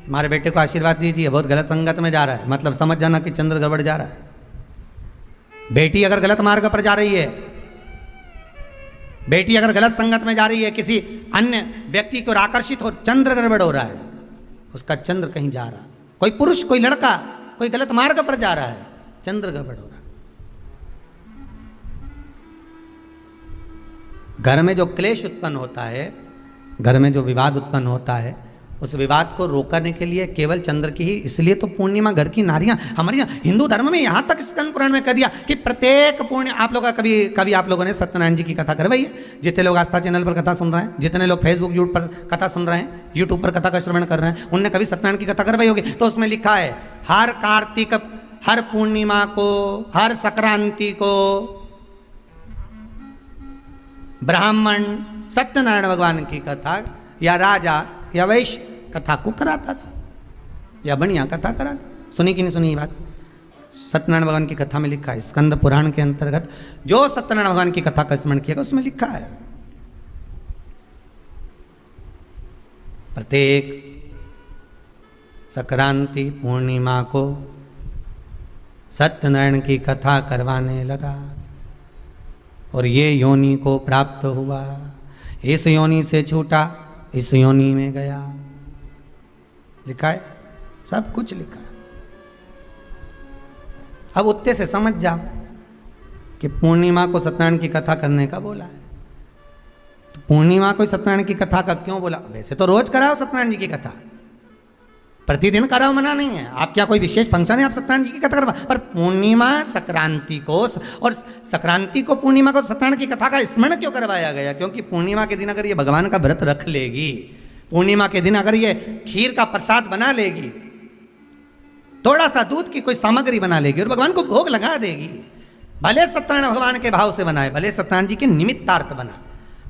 हमारे बेटे को आशीर्वाद दीजिए, बहुत गलत संगत में जा रहा है। मतलब समझ जाना कि चंद्र गड़बड़ जा रहा है। बेटी अगर गलत मार्ग पर जा रही है, बेटी अगर गलत संगत में जा रही है, किसी अन्य व्यक्ति को आकर्षित हो, चंद्र गड़बड़ हो रहा है, उसका चंद्र कहीं जा रहा है। कोई पुरुष, कोई लड़का, कोई गलत मार्ग पर जा रहा है, चंद्र गड़बड़ हो रहा। घर में जो क्लेश उत्पन्न होता है, घर में जो विवाद उत्पन्न होता है, उस विवाद को रोकने के लिए केवल चंद्र की ही, इसलिए तो पूर्णिमा घर की नारियां हमारे यहाँ हिंदू धर्म में यहाँ तक स्कंद पुराण में कह दिया कि प्रत्येक पूर्णिमा, आप लोग का कभी आप लोगों ने सत्यनारायण जी की कथा करवाई है? जितने लोग आस्था चैनल पर कथा सुन रहे हैं, जितने लोग फेसबुक यूट्यूब पर कथा सुन रहे हैं, यूट्यूब पर कथा का श्रवण कर रहे हैं, उनने कभी सत्यनारायण की कथा करवाई होगी? तो उसमें लिखा है हर कार्तिक, हर पूर्णिमा को, हर संक्रांति को ब्राह्मण सत्यनारायण भगवान की कथा या राजा या वैश्य कथा को कराता था, या बढ़िया कथा कराता। सुनी कि नहीं सुनी ये बात? सत्यनारायण भगवान की कथा में लिखा है, स्कंद पुराण के अंतर्गत जो सत्यनारायण भगवान की कथा का स्मरण किया उसमें लिखा है प्रत्येक संक्रांति पूर्णिमा को सत्यनारायण की कथा करवाने लगा और ये योनि को प्राप्त हुआ, इस योनि से छूटा, इस योनि में गया। लिखा है, सब कुछ लिखा है। अब उत्ते से समझ जाओ कि पूर्णिमा को सत्यनारायण की कथा करने का बोला है, तो पूर्णिमा को सत्यनारायण की कथा का क्यों बोला? वैसे तो रोज कराओ सत्यनारायण जी की कथा, प्रतिदिन कराओ, मना नहीं है। आप क्या कोई विशेष फंक्शन है आप सत्यनारायण जी की कथा करवा, पर पूर्णिमा संक्रांति को और संक्रांति को पूर्णिमा को सत्यनारायण की कथा का स्मरण क्यों करवाया गया? क्योंकि पूर्णिमा के दिन अगर ये भगवान का व्रत रख लेगी, पूर्णिमा के दिन अगर ये खीर का प्रसाद बना लेगी, थोड़ा सा दूध की कोई सामग्री बना लेगी और भगवान को भोग लगा देगी, भले सत्यनारायण भगवान के भाव से बनाए, भले सत्यनारायण जी के निमित्तार्थ बना,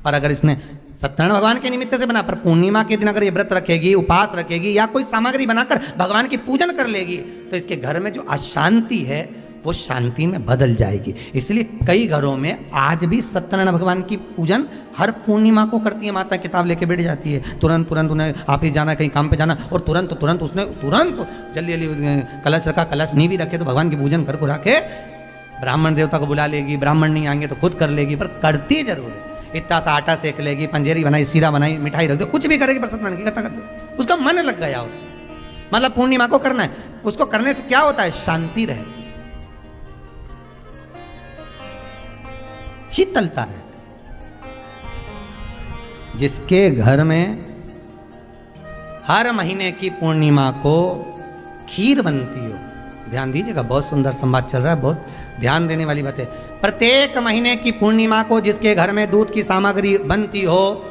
पर अगर इसने सत्यनारायण भगवान के निमित्त से बना, पर पूर्णिमा के दिन अगर ये व्रत रखेगी, उपास रखेगी या कोई सामग्री बनाकर भगवान की पूजन कर लेगी, तो इसके घर में जो अशांति है वो शांति में बदल जाएगी। इसलिए कई घरों में आज भी सत्यनारायण भगवान की पूजन हर पूर्णिमा को करती है। माता किताब लेके बैठ जाती है, तुरंत उन्हें ऑफिस जाना, कहीं काम पे जाना, और तुरंत उसने जल्दी कलश रखा, कलश नहीं भी रखे तो भगवान की पूजन कर रखे, ब्राह्मण देवता को बुला लेगी, ब्राह्मण नहीं आएंगे तो खुद कर लेगी, पर करती जरूर है। इतना सा आटा सेक लेगी, पंजेरी बनाई, सीरा बनाई, मिठाई रख दो, कुछ भी करेगी, पर सत्यनारायण की कथा कर दो। उसका मन लग गया उसमें, मतलब पूर्णिमा को करना है। उसको करने से क्या होता है? शांति रहे, शीतलता है। जिसके घर में हर महीने की पूर्णिमा को खीर बनती हो, ध्यान दीजिएगा, बहुत सुंदर संवाद चल रहा है, बहुत ध्यान देने वाली बात है। प्रत्येक महीने की पूर्णिमा को जिसके घर में दूध की सामग्री बनती हो,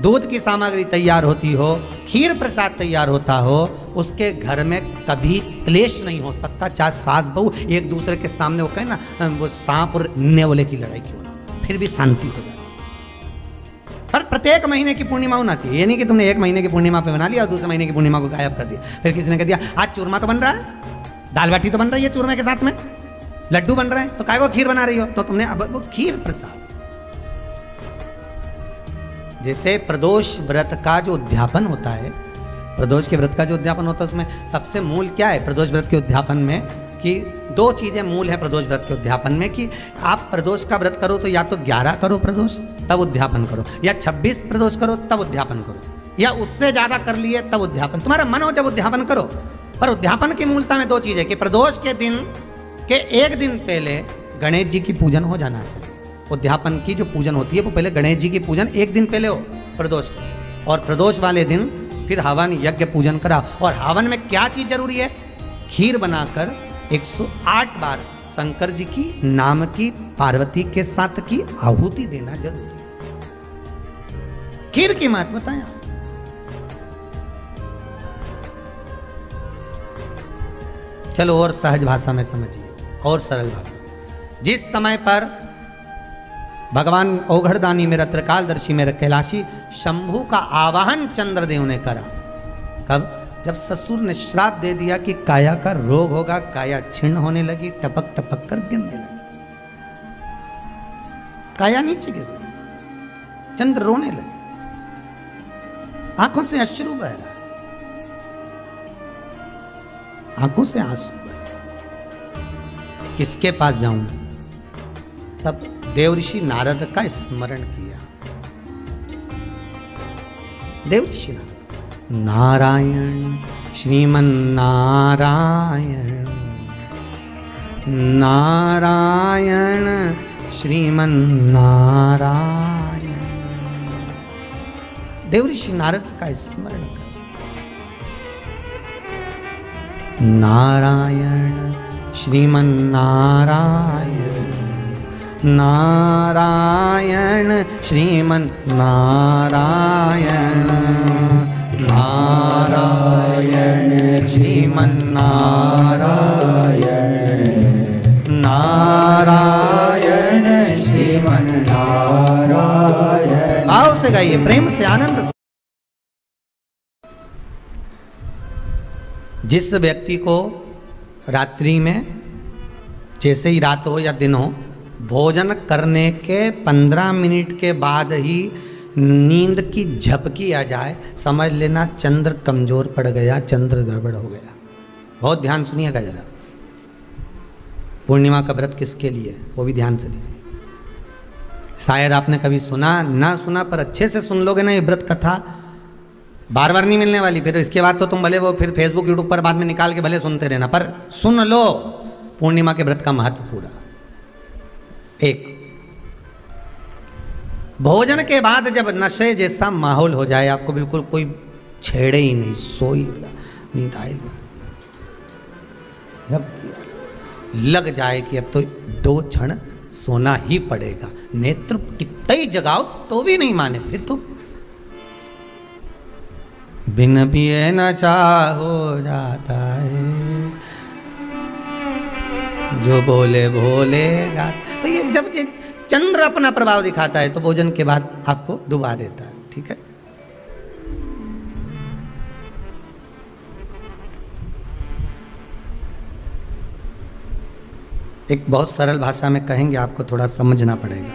दूध की सामग्री तैयार होती हो, खीर प्रसाद तैयार होता हो, उसके घर में कभी क्लेश नहीं हो सकता। चाहे सास बहू एक दूसरे के सामने वो कहे ना, वो सांप और नेवले की लड़ाई क्यों ना, फिर भी शांति हो जाती। पर प्रत्येक महीने की पूर्णिमा होना चाहिए। ये नहीं कि तुमने एक महीने की पूर्णिमा पे बना लिया और दूसरे महीने की पूर्णिमा को गायब कर दिया। फिर किसी ने कह दिया आज चूरमा तो बन रहा है, दाल बाटी तो बन रही है चूरमे के साथ में, लड्डू बन रहे हैं, तो काय को खीर बना रही हो? तो तुमने अब वो खीर प्रसाद। जैसे प्रदोष व्रत का जो उद्यापन होता है, प्रदोष के व्रत का जो उद्यापन होता है, उसमें सबसे मूल क्या है प्रदोष व्रत के उद्यापन में? कि दो चीजें मूल है प्रदोष व्रत के उद्यापन में, कि आप प्रदोष का व्रत करो तो या तो 11 करो प्रदोष तब उद्यापन करो, या 26 प्रदोष करो तब उद्यापन करो, या उससे ज्यादा कर लिए तब उद्यापन, तुम्हारा मन हो जब उद्यापन करो। पर उद्यापन की मूलता में दो चीजें, कि प्रदोष के दिन के एक दिन पहले गणेश जी की पूजन हो जाना चाहिए। उद्यापन की जो पूजन होती है वो पहले गणेश जी की पूजन एक दिन पहले हो प्रदोष, और प्रदोष वाले दिन फिर हवन यज्ञ पूजन करा। और हवन में क्या चीज जरूरी है? खीर बनाकर 108 बार शंकर जी की नाम की पार्वती के साथ की आहुति देना जरूरी है। खीर की महत्वता है। चलो और सहज भाषा में समझिए, और सरल भाषा। जिस समय पर भगवान औघड़दानी में, रत्रकालदर्शी में, कैलाशी शंभू का आवाहन चंद्रदेव ने करा, कब? जब ससुर ने श्राप दे दिया कि काया का रोग होगा, काया क्षीण होने लगी, टपक टपक कर गिरने लगी, काया नीचे गिर, चंद्र रोने लगे, आंखों से अश्रु बह रहा, आंखों से आंसू बह। किसके पास जाऊं? तब देव ऋषि नारद का स्मरण किया। देव ऋषि नारायण, श्रीमन नारायण, नारायण श्रीमन नारायण। देवऋषि नारद का स्मरण कर। नारायण श्रीमन नारायण, नारायण श्रीमन नारायण, नारायण श्रीमन नारायण, नारायण श्रीमन नारायण। भाव से गाइए, प्रेम से, आनंद से। जिस व्यक्ति को रात्रि में, जैसे ही रात हो या दिन हो, भोजन करने के 15 मिनट के बाद ही नींद की झपकी आ जाए, समझ लेना चंद्र कमजोर पड़ गया, चंद्र गड़बड़ हो गया। बहुत ध्यान सुनिएगा जरा। पूर्णिमा का व्रत किसके लिए, वो भी ध्यान से दीजिए। शायद आपने कभी सुना ना सुना, पर अच्छे से सुन लोगे ना, ये व्रत कथा बार बार नहीं मिलने वाली। फिर इसके बाद तो तुम भले वो फिर फेसबुक यूट्यूब पर बाद में निकाल के भले सुनते रहना, पर सुन लो पूर्णिमा के व्रत का महत्व पूरा। एक, भोजन के बाद जब नशे जैसा माहौल हो जाए, आपको बिल्कुल कोई छेड़े ही नहीं, सोई नींद आए, जब लग जाए कि अब तो 2 क्षण सोना ही पड़ेगा, नेत्र कितना ही जगाओ तो भी नहीं माने, फिर तो बिन पिए नशा हो जाता है, जो बोले भोले गाता। तो ये जब ये चंद्र अपना प्रभाव दिखाता है तो भोजन के बाद आपको डुबा देता है। ठीक है, एक बहुत सरल भाषा में कहेंगे, आपको थोड़ा समझना पड़ेगा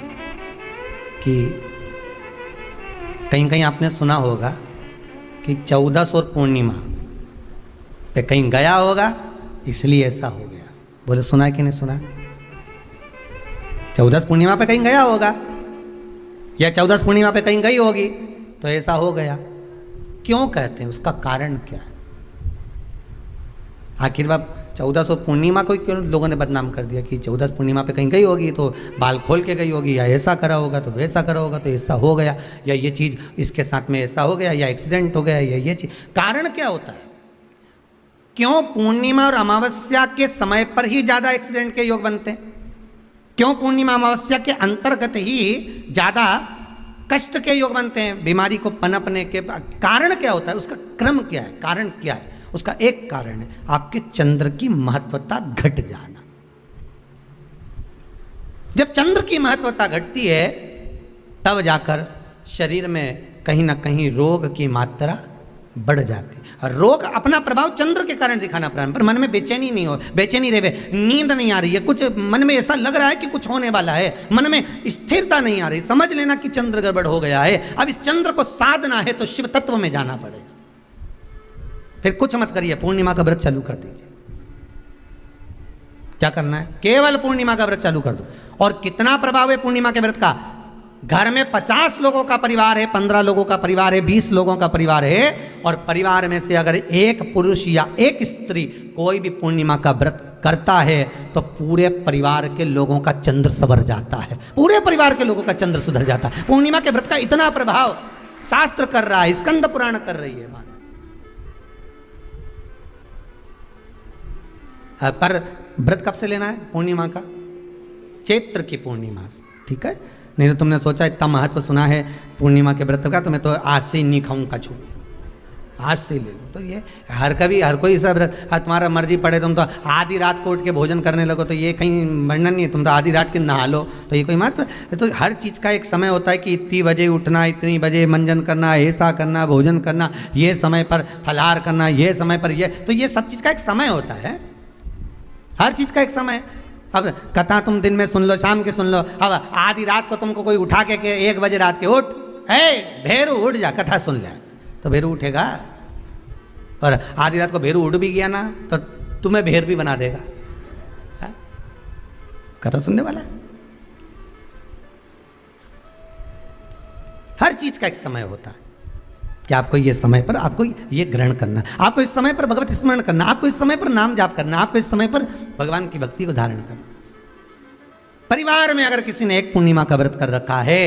कि कहीं कहीं आपने सुना होगा कि 14 और पूर्णिमा पे कहीं गया होगा इसलिए ऐसा हो गया। बोले सुना है कि नहीं सुना? 14 पूर्णिमा पे कहीं गया होगा या 14 पूर्णिमा पे कहीं गई होगी तो ऐसा हो गया। क्यों कहते हैं, उसका कारण क्या है? आखिर बात 14 पूर्णिमा को क्यों लोगों ने बदनाम कर दिया कि 14 पूर्णिमा पे कहीं गई होगी तो बाल खोल के गई होगी, या ऐसा करा होगा तो वैसा करा होगा तो ऐसा हो गया, या ये चीज़ इसके साथ में ऐसा हो गया, या एक्सीडेंट हो गया, या ये चीज़। कारण क्या होता है? क्यों पूर्णिमा और अमावस्या के समय पर ही ज़्यादा एक्सीडेंट के योग बनते हैं? क्यों पूर्णिमा अमावस्या के अंतर्गत ही ज़्यादा कष्ट के योग बनते हैं, बीमारी को पनपने के? कारण क्या होता है, उसका क्रम क्या है, कारण क्या है? उसका एक कारण है आपके चंद्र की महत्वता घट जाना। जब चंद्र की महत्वता घटती है तब जाकर शरीर में कहीं ना कहीं रोग की मात्रा बढ़ जाती है। और रोग अपना प्रभाव चंद्र के कारण दिखाना प्रारंभ, पर मन में बेचैनी नहीं हो, बेचैनी रहे, नींद नहीं आ रही है, कुछ मन में ऐसा लग रहा है कि कुछ होने वाला है, मन में स्थिरता नहीं आ रही, समझ लेना कि चंद्र गड़बड़ हो गया है। अब इस चंद्र को साधना है तो शिव तत्व में जाना पड़ेगा। फिर कुछ मत करिए, पूर्णिमा का व्रत चालू कर दीजिए। क्या करना है? केवल पूर्णिमा का व्रत चालू कर दो। और कितना प्रभाव है पूर्णिमा के व्रत का? घर में 50 लोगों का परिवार है, 15 लोगों का परिवार है, 20 लोगों का परिवार है, और परिवार में से अगर एक पुरुष या एक स्त्री कोई भी पूर्णिमा का व्रत करता है तो पूरे परिवार के लोगों का चंद्र संवर जाता है, पूरे परिवार के लोगों का चंद्र सुधर जाता है। पूर्णिमा के व्रत का इतना प्रभाव शास्त्र कर रहा है, स्कंद पुराण कर रही है। पर व्रत कब से लेना है पूर्णिमा का? चैत्र की पूर्णिमा से। ठीक है, नहीं तो तुमने सोचा इतना महत्व सुना है पूर्णिमा के व्रत का तो मैं तो आज से ही नहीं खाऊंगा, छू आज से ले लो। तो ये हर कोई सब तुम्हारा मर्जी पड़े, तुम तो आधी रात को उठ के भोजन करने लगो तो ये कहीं वर्णन नहीं है। तुम तो आधी रात के नहा लो तो ये कोई महत्व? तो हर चीज़ का एक समय होता है कि इतनी बजे उठना, इतनी बजे मंजन करना, ऐसा करना, भोजन करना, ये समय पर फलाहार करना, ये समय पर ये, तो ये सब चीज़ का एक समय होता है, हर चीज़ का एक समय। अब कथा तुम दिन में सुन लो, शाम के सुन लो, अब आधी रात को तुमको कोई उठा के 1 बजे रात के उठ, भेरू उठ जा, कथा सुन ले, तो भेरू उठेगा? और आधी रात को भेरू उठ भी गया ना तो तुम्हें भेर भी बना देगा। कथा सुनने वाला है। हर चीज का एक समय होता है। कि आपको ये समय पर आपको ये ग्रहण करना, आपको इस समय पर भगवत स्मरण करना, आपको इस समय पर नाम जाप करना, आपको इस समय पर भगवान की भक्ति को धारण करना। परिवार में अगर किसी ने एक पूर्णिमा का व्रत कर रखा है,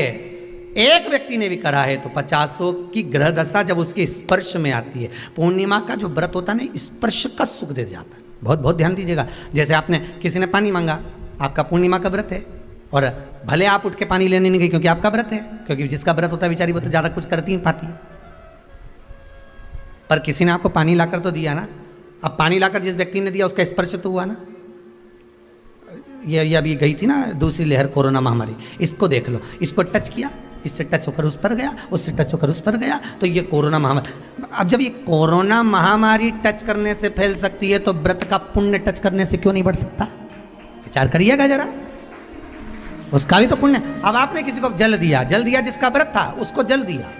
एक व्यक्ति ने भी करा है, तो 50 की ग्रह दशा जब उसके स्पर्श में आती है, पूर्णिमा का जो व्रत होता है ना, स्पर्श का सुख दे जाता है। बहुत बहुत ध्यान दीजिएगा। जैसे आपने किसी ने पानी मांगा, आपका पूर्णिमा का व्रत है, और भले आप उठ के पानी लेने नहीं गए क्योंकि आपका व्रत है, क्योंकि जिसका व्रत होता है बेचारी वो तो ज़्यादा कुछ करती नहीं पाती है, पर किसी ने आपको पानी लाकर तो दिया ना। अब पानी लाकर जिस व्यक्ति ने दिया उसका स्पर्श तो हुआ ना। ये अभी गई थी ना दूसरी लहर कोरोना महामारी, इसको देख लो, इसको टच किया, इससे टच होकर उस पर गया, उससे टच होकर उस पर गया, तो ये कोरोना महामारी। अब जब ये कोरोना महामारी टच करने से फैल सकती है, तो व्रत का पुण्य टच करने से क्यों नहीं बढ़ सकता? विचार करिएगा जरा, उसका भी तो पुण्य। अब आपने किसी को जल दिया, जिसका व्रत था उसको जल दिया।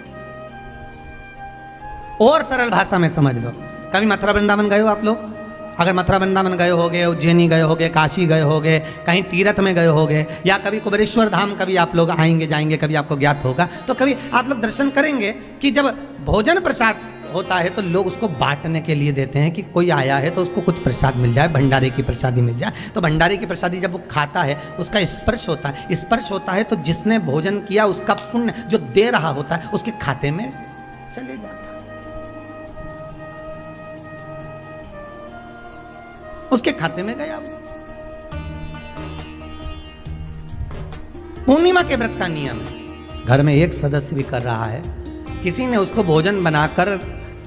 और सरल भाषा में समझ लो, कभी मथुरा वृंदावन गए हो आप लोग? अगर मथुरा वृंदावन गए होगे, उज्जैनी गए होगे, काशी गए होगे, कहीं तीर्थ में गए होगे, या कभी कुबेरेश्वर धाम कभी आप लोग आएंगे जाएंगे, कभी आपको ज्ञात होगा, तो कभी आप लोग दर्शन करेंगे कि जब भोजन प्रसाद होता है तो लोग उसको बांटने के लिए देते हैं कि कोई आया है तो उसको कुछ प्रसाद मिल जाए, भंडारे की प्रसादी मिल जाए। तो भंडारे की प्रसादी जब वो खाता है, उसका स्पर्श होता है, स्पर्श होता है तो जिसने भोजन किया उसका पुण्य जो दे रहा होता है उसके खाते में चले जाता है, उसके खाते में गया। पूर्णिमा के व्रत का नियम है, घर में एक सदस्य भी कर रहा है, किसी ने उसको भोजन बनाकर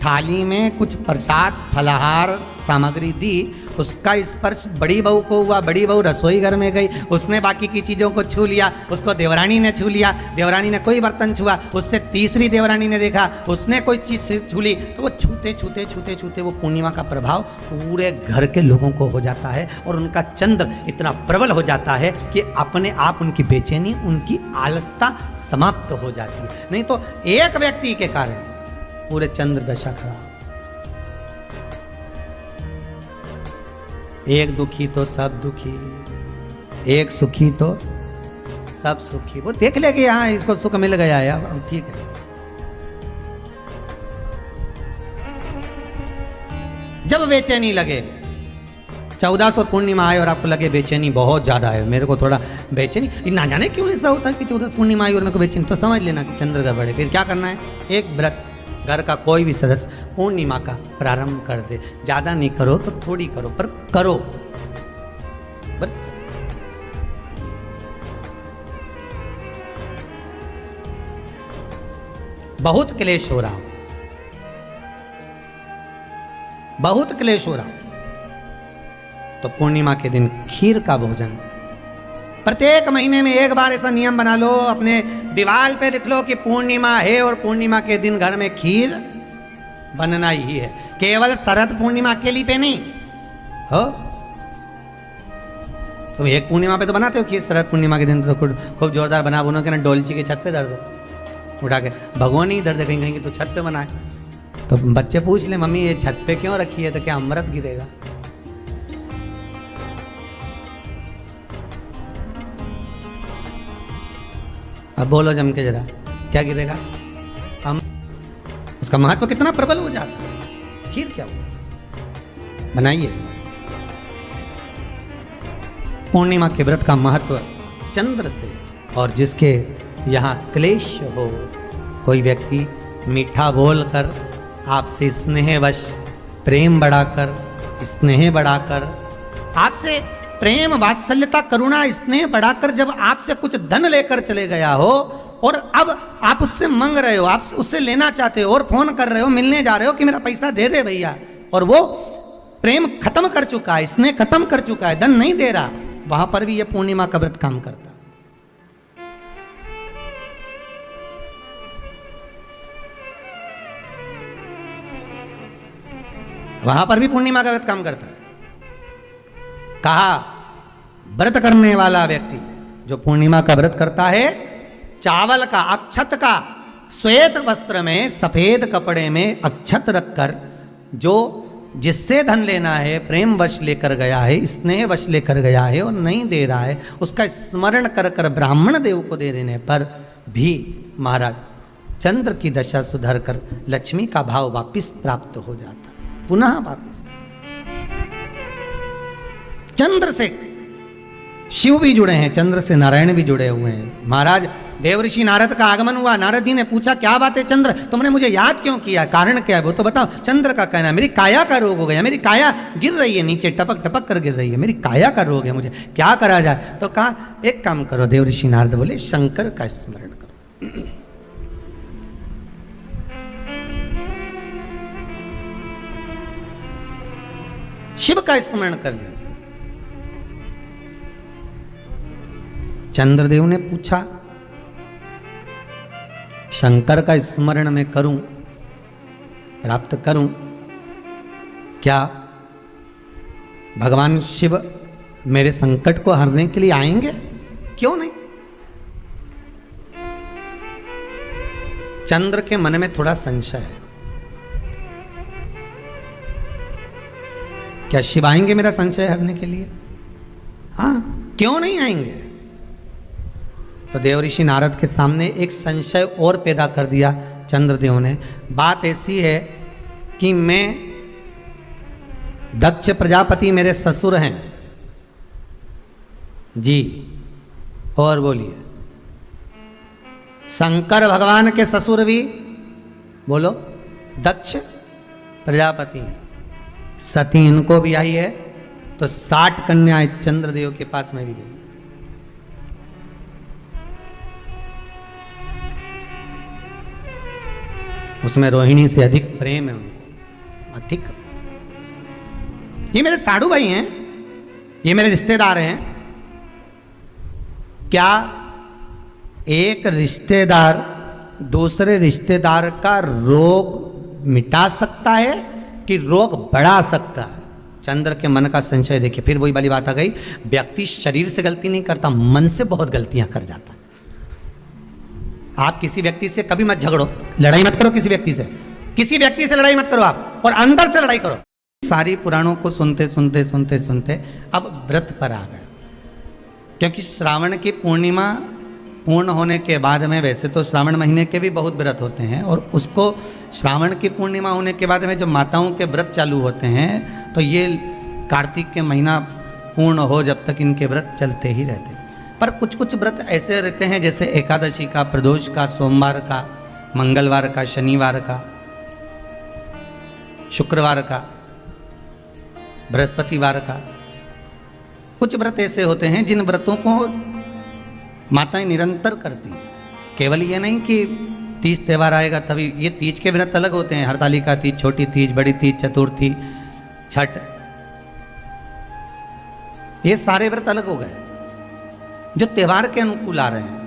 थाली में कुछ प्रसाद फलाहार सामग्री दी, उसका स्पर्श बड़ी बहू को हुआ, बड़ी बहू रसोई घर में गई, उसने बाकी की चीज़ों को छू लिया, उसको देवरानी ने छू लिया, देवरानी ने कोई बर्तन छुआ, उससे तीसरी देवरानी ने देखा, उसने कोई चीज़ छू ली, तो वो छूते छूते छूते छूते वो पूर्णिमा का प्रभाव पूरे घर के लोगों को हो जाता है, और उनका चंद्र इतना प्रबल हो जाता है कि अपने आप उनकी बेचैनी, उनकी आलसता समाप्त हो जाती है। नहीं तो एक व्यक्ति के कारण पूरे चंद्र दशा खराब, एक दुखी तो सब दुखी, एक सुखी तो सब सुखी। वो देख ले कि हाँ इसको सुख मिल गया है, अब ठीक है। जब बेचैनी लगे, 1400 पूर्णिमा आए और आपको लगे बेचैनी बहुत ज्यादा है, मेरे को थोड़ा बेचैनी, ना जाने क्यों ऐसा होता है कि 14 पूर्णिमा आई और मेरे को बेचैनी, तो समझ लेना कि चंद्र गड़बड़ है। फिर क्या करना है? एक व्रत घर का कोई भी सदस्य पूर्णिमा का प्रारंभ कर दे, ज्यादा नहीं करो तो थोड़ी करो, पर करो। बहुत क्लेश हो रहा हो, बहुत क्लेश हो रहा हो, तो पूर्णिमा के दिन खीर का भोजन प्रत्येक महीने में एक बार ऐसा नियम बना लो, अपने दीवार पे लिख लो कि पूर्णिमा है और पूर्णिमा के दिन घर में खीर बनना ही है। केवल शरद पूर्णिमा के लिए पे नहीं हो, तुम एक पूर्णिमा पे तो बनाते हो खीर, शरद पूर्णिमा के दिन तो खूब जोरदार बना बुनो के ना डोलची के छत पे दर्द उठा के, भगवान ही दर्द कहीं कहीं तो छत पे बनाए, तो बच्चे पूछ ले मम्मी ये छत पे क्यों रखी है, तो क्या अमृत गिरेगा? अब बोलो जम के जरा, क्या गिरेगा? हम उसका महत्व कितना प्रबल हो जाता है। खीर क्या हो, बनाइए। पूर्णिमा के व्रत का महत्व चंद्र से, और जिसके यहाँ क्लेश हो, कोई व्यक्ति मीठा बोलकर आपसे स्नेहवश प्रेम बढ़ाकर, स्नेह बढ़ाकर, आपसे प्रेम वात्सल्यता करुणा स्नेह बढ़ाकर जब आपसे कुछ धन लेकर चले गया हो, और अब आप उससे मांग रहे हो, आप उससे लेना चाहते हो और फोन कर रहे हो, मिलने जा रहे हो कि मेरा पैसा दे दे भैया, और वो प्रेम खत्म कर चुका है, स्नेह खत्म कर चुका है, धन नहीं दे रहा, वहां पर भी यह पूर्णिमा का व्रत काम करता। वहां पर भी पूर्णिमा का व्रत काम करता है। कहा व्रत करने वाला व्यक्ति जो पूर्णिमा का व्रत करता है, चावल का अक्षत का श्वेत वस्त्र में सफेद कपड़े में अक्षत रखकर, जो जिससे धन लेना है प्रेम वश लेकर गया है, स्नेह वश लेकर गया है और नहीं दे रहा है, उसका स्मरण कर कर ब्राह्मण देव को दे देने पर भी महाराज चंद्र की दशा सुधर कर लक्ष्मी का भाव वापिस प्राप्त हो जाता, पुनः वापिस। चंद्र से शिव भी जुड़े हैं, चंद्र से नारायण भी जुड़े हुए हैं। महाराज देवऋषि नारद का आगमन हुआ, नारद जी ने पूछा क्या बात है चंद्र, तुमने मुझे याद क्यों किया, कारण क्या है वो तो बताओ। चंद्र का कहना मेरी काया का रोग हो गया, मेरी काया गिर रही है नीचे, टपक टपक कर गिर रही है, मेरी काया का रोग है, मुझे क्या करा जाए। तो कहा एक काम करो, देवऋषि नारद बोले शंकर का स्मरण करो। शिव का स्मरण कर लीजिए। चंद्रदेव ने पूछा शंकर का स्मरण मैं करूं, प्राप्त करूं, क्या भगवान शिव मेरे संकट को हरने के लिए आएंगे? क्यों नहीं। चंद्र के मन में थोड़ा संशय है, क्या शिव आएंगे मेरा संशय हरने के लिए? हाँ, क्यों नहीं आएंगे। तो देवऋषि नारद के सामने एक संशय और पैदा कर दिया चंद्रदेव ने। बात ऐसी है कि मैं दक्ष प्रजापति मेरे ससुर हैं जी, और बोलिए शंकर भगवान के ससुर भी बोलो दक्ष प्रजापति हैं, सती इनको भी आई है, तो 60 कन्याएं चंद्रदेव के पास में भी गई। उसमें रोहिणी से अधिक प्रेम है उनको, अधिक। ये मेरे साधु भाई हैं, ये मेरे रिश्तेदार हैं। क्या एक रिश्तेदार दूसरे रिश्तेदार का रोग मिटा सकता है कि रोग बढ़ा सकता है? चंद्र के मन का संशय देखिए। फिर वही वाली बात आ गई, व्यक्ति शरीर से गलती नहीं करता, मन से बहुत गलतियां कर जाता है। आप किसी व्यक्ति से कभी मत झगड़ो, लड़ाई मत करो किसी व्यक्ति से, किसी व्यक्ति से लड़ाई मत करो आप, और अंदर से लड़ाई करो। सारी पुराणों को सुनते सुनते सुनते सुनते अब व्रत पर आ गए, क्योंकि श्रावण की पूर्णिमा पूर्ण होने के बाद में, वैसे तो श्रावण महीने के भी बहुत व्रत होते हैं, और उसको श्रावण की पूर्णिमा होने के बाद में जो माताओं के व्रत चालू होते हैं, तो ये कार्तिक के महीना पूर्ण हो जब तक इनके व्रत चलते ही रहते हैं। पर कुछ कुछ व्रत ऐसे रहते हैं, जैसे एकादशी का, प्रदोष का, सोमवार का, मंगलवार का, शनिवार का, शुक्रवार का, बृहस्पतिवार का। कुछ व्रत ऐसे होते हैं जिन व्रतों को माताएं निरंतर करती हैं। केवल ये नहीं कि तीज त्यौहार आएगा तभी, ये तीज के व्रत अलग होते हैं, हरतालिका तीज, छोटी तीज, बड़ी तीज, चतुर्थी, छठ, ये सारे व्रत अलग हो गए जो त्योहार के अनुकूल आ रहे हैं,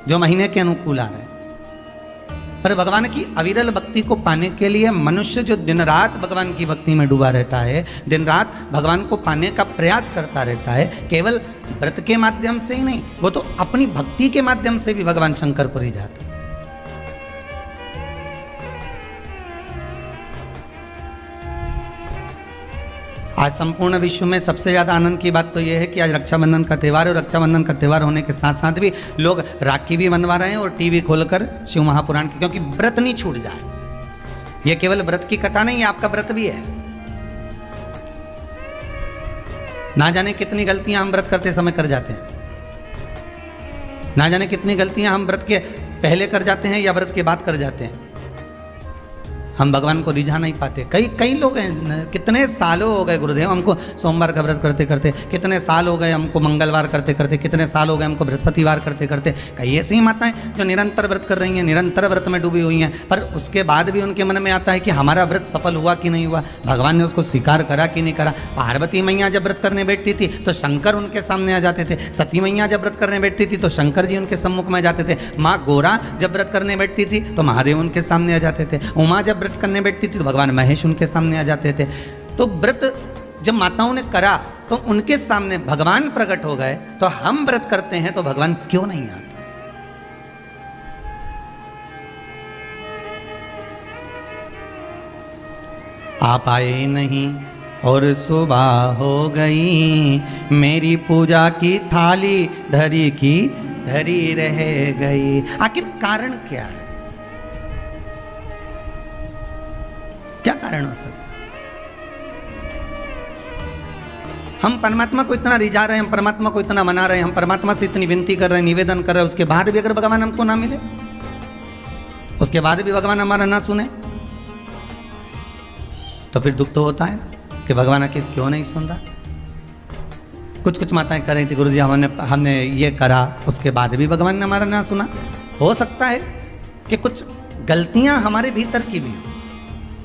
जो महीने के अनुकूल आ रहे हैं। पर भगवान की अविरल भक्ति को पाने के लिए मनुष्य जो दिन रात भगवान की भक्ति में डूबा रहता है, दिन रात भगवान को पाने का प्रयास करता रहता है, केवल व्रत के माध्यम से ही नहीं, वो तो अपनी भक्ति के माध्यम से भी भगवान शंकर को रिझाता है। आज संपूर्ण विश्व में सबसे ज़्यादा आनंद की बात तो यह है कि आज रक्षाबंधन का त्यौहार है, और रक्षाबंधन का त्यौहार होने के साथ साथ भी लोग राखी भी बनवा रहे हैं और टीवी खोलकर शिव महापुराण की, क्योंकि व्रत नहीं छूट जाए। यह केवल व्रत की कथा नहीं है, आपका व्रत भी है। ना जाने कितनी गलतियां हम व्रत करते समय कर जाते हैं, ना जाने कितनी गलतियां हम व्रत के पहले कर जाते हैं या व्रत के बाद कर जाते हैं। हम भगवान को रिझा नहीं पाते। कई लोग हैं, कितने सालों हो गए गुरुदेव हमको सोमवार का व्रत करते करते, कितने साल हो गए हमको मंगलवार करते करते, कितने साल हो गए हमको बृहस्पतिवार करते करते। कई ऐसी माताएं जो निरंतर व्रत कर रही हैं, निरंतर व्रत में डूबी हुई हैं, पर उसके बाद भी उनके मन में आता है कि हमारा व्रत सफल हुआ कि नहीं हुआ, भगवान ने उसको स्वीकार करा कि नहीं करा। पार्वती मैया जब व्रत करने बैठती थी तो शंकर उनके सामने आ जाते थे, सती मैया जब व्रत करने बैठती थी तो शंकर जी उनके सम्मुख में आ जाते थे, माँ गोरा जब व्रत करने बैठती थी तो महादेव उनके सामने आ जाते थे, उमा जब व्रत करने बैठती थी तो भगवान महेश उनके सामने आ जाते थे। तो व्रत जब माताओं ने करा तो उनके सामने भगवान प्रकट हो गए, तो हम व्रत करते हैं तो भगवान क्यों नहीं आते? आप आए नहीं और सुबह हो गई, मेरी पूजा की थाली धरी की धरी रह गई। आखिर कारण क्या है? क्या कारण हो सकता? हम परमात्मा को इतना रिझा रहे हैं, हम परमात्मा को इतना मना रहे हैं, हम परमात्मा से इतनी विनती कर रहे हैं, निवेदन कर रहे हैं, उसके बाद भी अगर भगवान हमको ना मिले, उसके बाद भी भगवान हमारा ना सुने, तो फिर दुख तो होता है कि भगवान आखिर क्यों नहीं सुन रहा। कुछ माताएं कर रही थी, गुरुजी हमने ये करा, उसके बाद भी भगवान ने हमारा ना सुना। हो सकता है कि कुछ गलतियां हमारे भीतर की भी हो।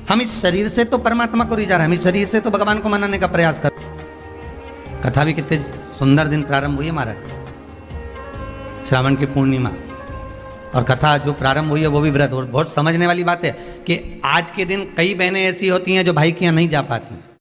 हम इस शरीर से तो परमात्मा को रिझा रहे हैं, हम इस शरीर से तो भगवान को मनाने का प्रयास कर। कथा भी कितने सुंदर दिन प्रारंभ हुई हमारा, श्रावण की पूर्णिमा, और कथा जो प्रारंभ हुई है वो भी व्रत। और बहुत समझने वाली बात है कि आज के दिन कई बहनें ऐसी होती हैं जो भाई के यहाँ नहीं जा पाती।